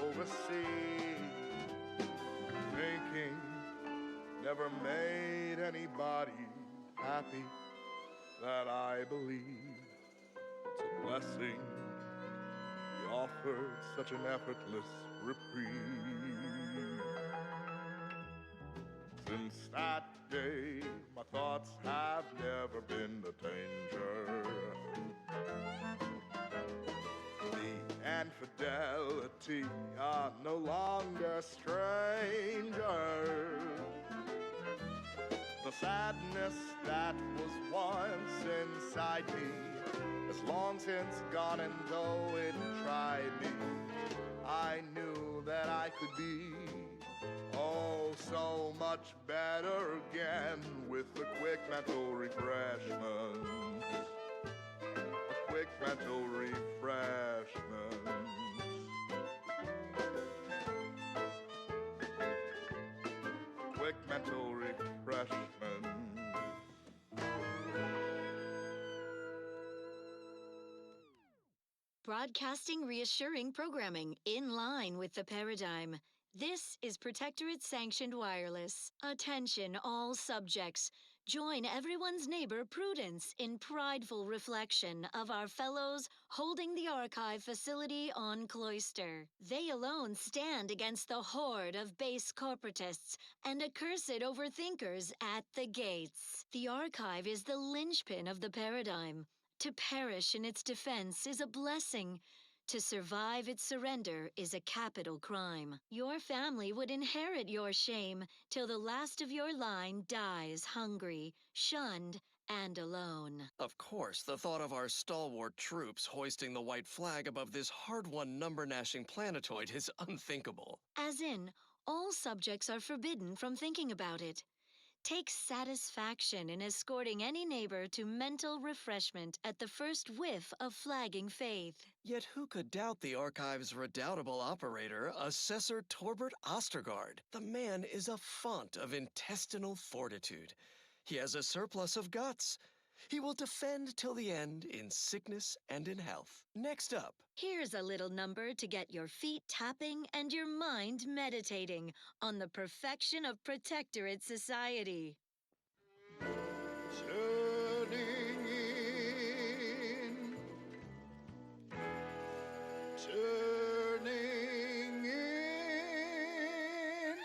N: oversee. Thinking never made anybody happy, that I believe it's a blessing he offered such an effortless reprieve. Since that day, my thoughts have never been the danger, and fidelity are no longer strangers. The sadness that was once inside me has long since gone, and though it tried me, I knew that I could be oh so much better again with a quick mental refreshment. A quick mental refreshment. Quick mental refreshment.
D: Broadcasting reassuring programming in line with the paradigm. This is Protectorate-sanctioned wireless. Attention all subjects. Join everyone's neighbor Prudence in prideful reflection of our fellows holding the archive facility on Cloister. They alone stand against the horde of base corporatists and accursed overthinkers at the gates. The archive is the linchpin of the paradigm. To perish in its defense is a blessing. To survive its surrender is a capital crime. Your family would inherit your shame till the last of your line dies hungry, shunned, and alone.
F: Of course, the thought of our stalwart troops hoisting the white flag above this hard-won number-gnashing planetoid is unthinkable.
D: As in, all subjects are forbidden from thinking about it. Take satisfaction in escorting any neighbor to mental refreshment at the first whiff of flagging faith.
F: Yet who could doubt the Archive's redoubtable operator, Assessor Torbert Ostergaard? The man is a font of intestinal fortitude. He has a surplus of guts. He will defend till the end in sickness and in health. Next up.
D: Here's a little number to get your feet tapping and your mind meditating on the perfection of Protectorate society.
N: Turning in, turning in.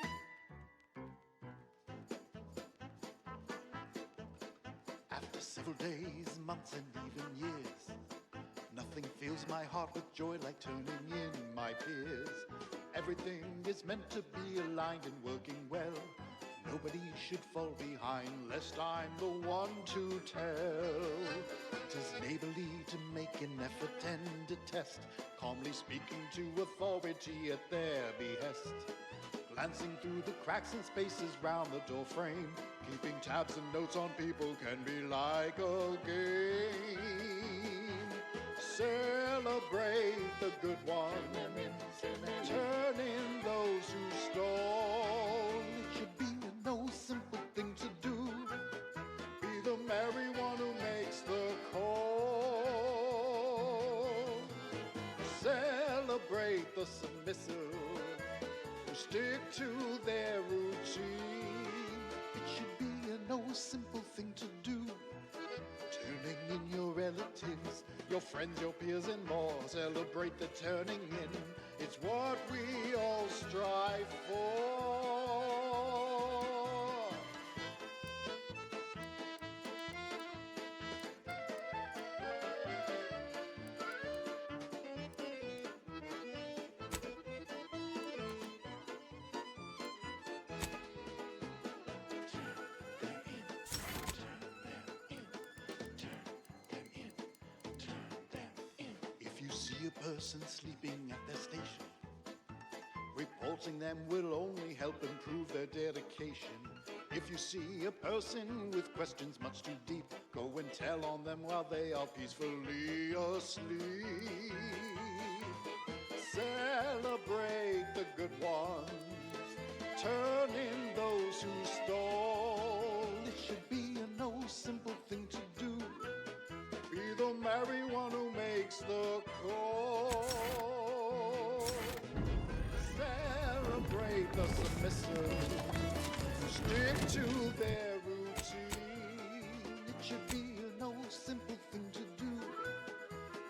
N: After several days, months, and even years, nothing fills my heart with joy like turning in my peers. Everything is meant to be aligned and working well. Nobody should fall behind, lest I'm the one to tell. 'Tis neighborly to make an effort and a test, calmly speaking to authority at their behest. Glancing through the cracks and spaces round the door frame, keeping tabs and notes on people can be like a game. Celebrate the good one, turn in those who stole. It should be a no simple thing to do. Be the merry one who makes the call. Celebrate the submissive who stick to their routine. It should be a no simple thing to do. Turning in your relatives, your friends, your peers, and more. Celebrate the turning in. It's what we all strive for. If you see a person sleeping at their station, reporting them will only help improve their dedication. If you see a person with questions much too deep, go and tell on them while they are peacefully asleep. Celebrate the good ones, turn in those who stole. It should be a no simple thing to do. Be the merry one who makes the call. Celebrate the submissive who stick to their routine. It should be a no simple thing to do.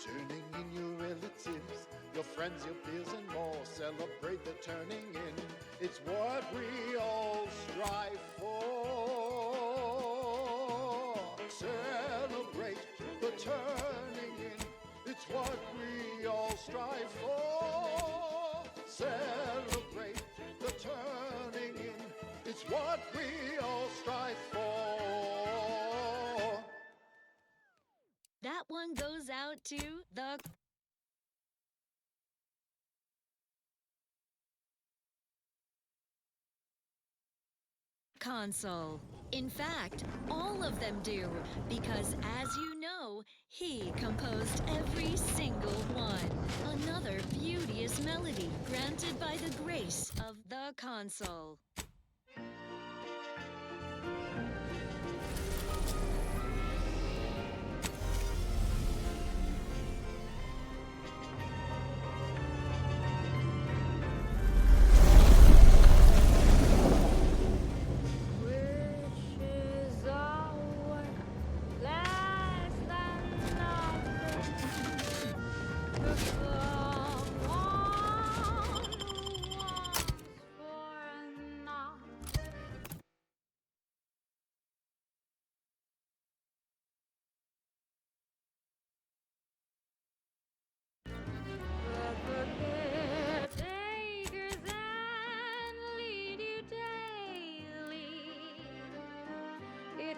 N: Turning in your relatives, your friends, your peers, and more. Celebrate the turning in. It's what we all strive for. Celebrate the turning in. It's what we all strive for. Celebrate the turning in. It's what we all strive for.
D: That one goes out to the console. In fact, all of them do, because as you know, he composed every single one. Another beauteous melody granted by the grace of the console.
B: For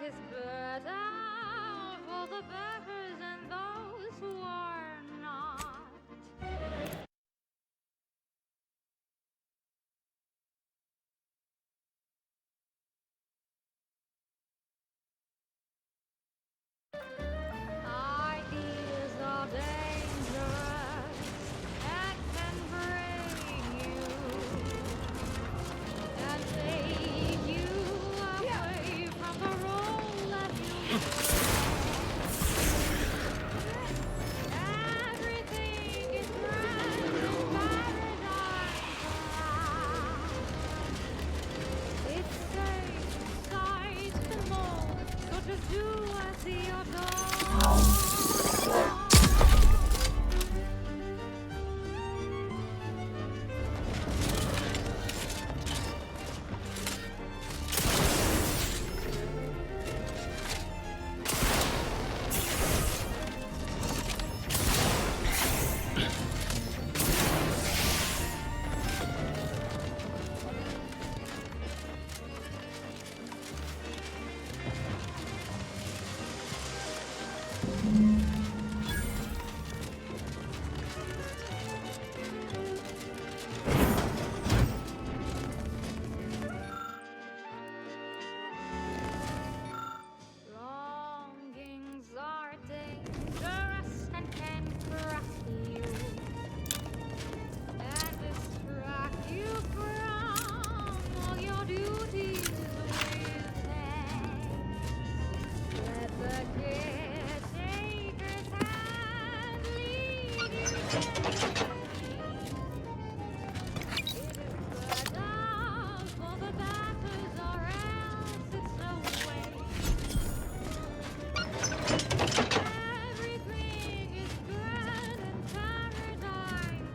B: is better for the beggars and those who are not. Ideas are dangerous and can bring you and take you away from the role that you play. Everything is grand in paradise. It's safe inside the mold, so just do as you're told. Longings are dangerous and can crush you and distract you from all your duties with thanks. Let the caretaker's hand lead you. It is better for the batters or else it's a waste. Everything is grand and paradise.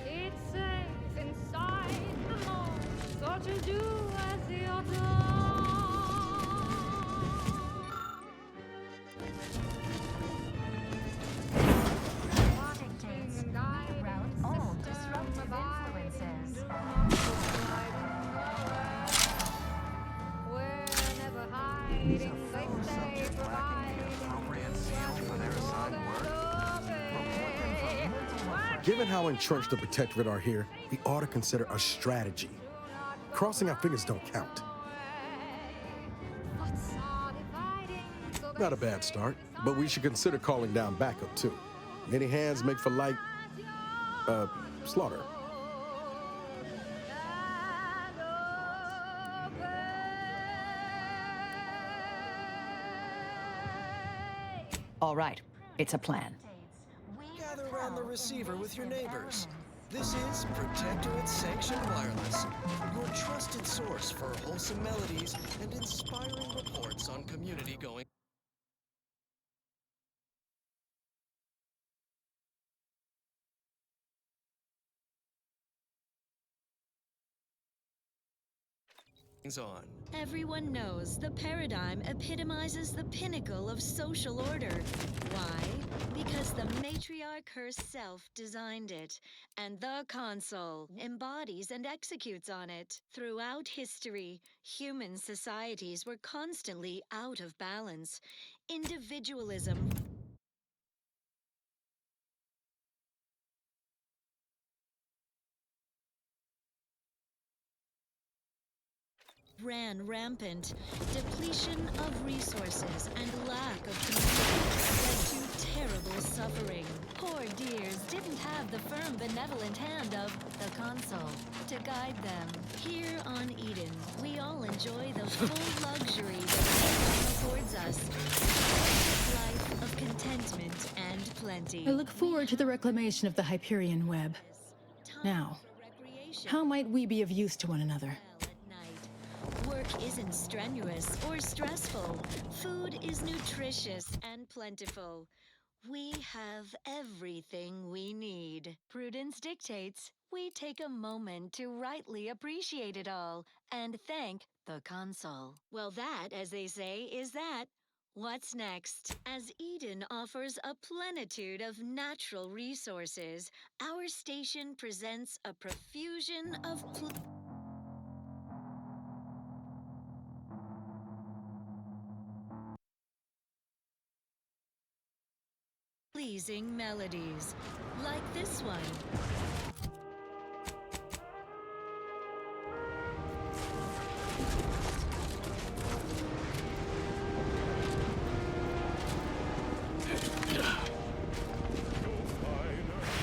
B: It's safe inside the mold, so to do as you're told.
D: Dictates around all disruptive influences.
B: We're never hiding, they stay providing.
F: Appropriate zeal for their assigned work.
E: Given how entrenched the Protectorate are here, we ought to consider a strategy. Crossing our fingers don't count. Not a bad start, but we should consider calling down backup too. Many hands make for light, slaughter.
J: All right, it's a plan.
F: Gather around the receiver with your neighbors. This is Protectorate Sanctioned Wireless, your trusted source for wholesome melodies and inspiring reports on community going. On.
D: Everyone knows the paradigm epitomizes the pinnacle of social order. Why? Because the matriarch herself designed it, and the console embodies and executes on it. Throughout history, human societies were constantly out of balance. Individualism ran rampant. Depletion of resources and lack of community led to terrible suffering. Poor dears didn't have the firm, benevolent hand of the console to guide them. Here on Eden, we all enjoy the full luxury that Abraham affords us. A life of contentment and plenty.
U: I look forward to the reclamation of the Hyperion web. Now, how might we be of use to one another?
D: Work isn't strenuous or stressful. Food is nutritious and plentiful. We have everything we need. Prudence dictates we take a moment to rightly appreciate it all and thank the console. Well, that, as they say, is that. What's next? As Eden offers a plenitude of natural resources, our station presents a profusion of pleasing melodies, like this one.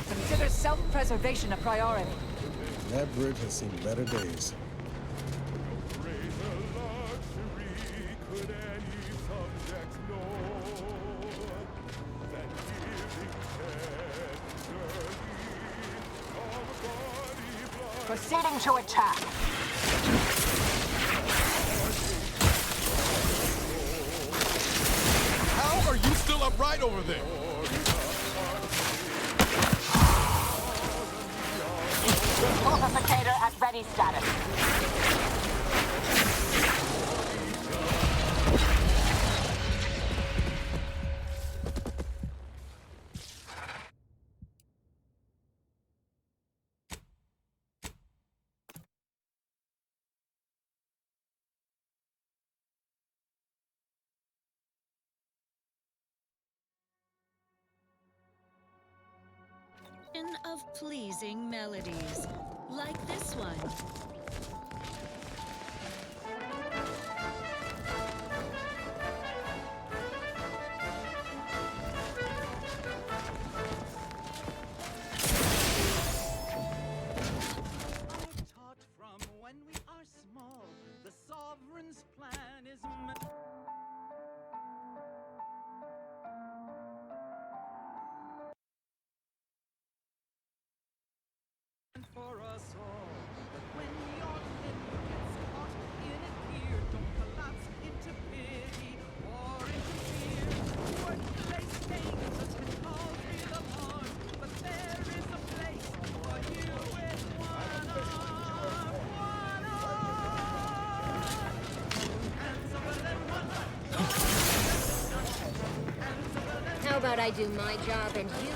T: Consider self-preservation a priority.
H: That bridge has seen better days.
T: Proceeding to attack.
C: How are you still upright over there?
T: Pulsificator at ready status.
D: Of pleasing melodies, like this one.
P: Taught from when we are small, the sovereign's plan is for us all. But when your head gets caught in a gear, don't collapse into pity or into fear. Workplace dangerous can cause real alarm, but there is a place for you with one arm. One arm. Hands over them, one arm.
L: How about I do my job and you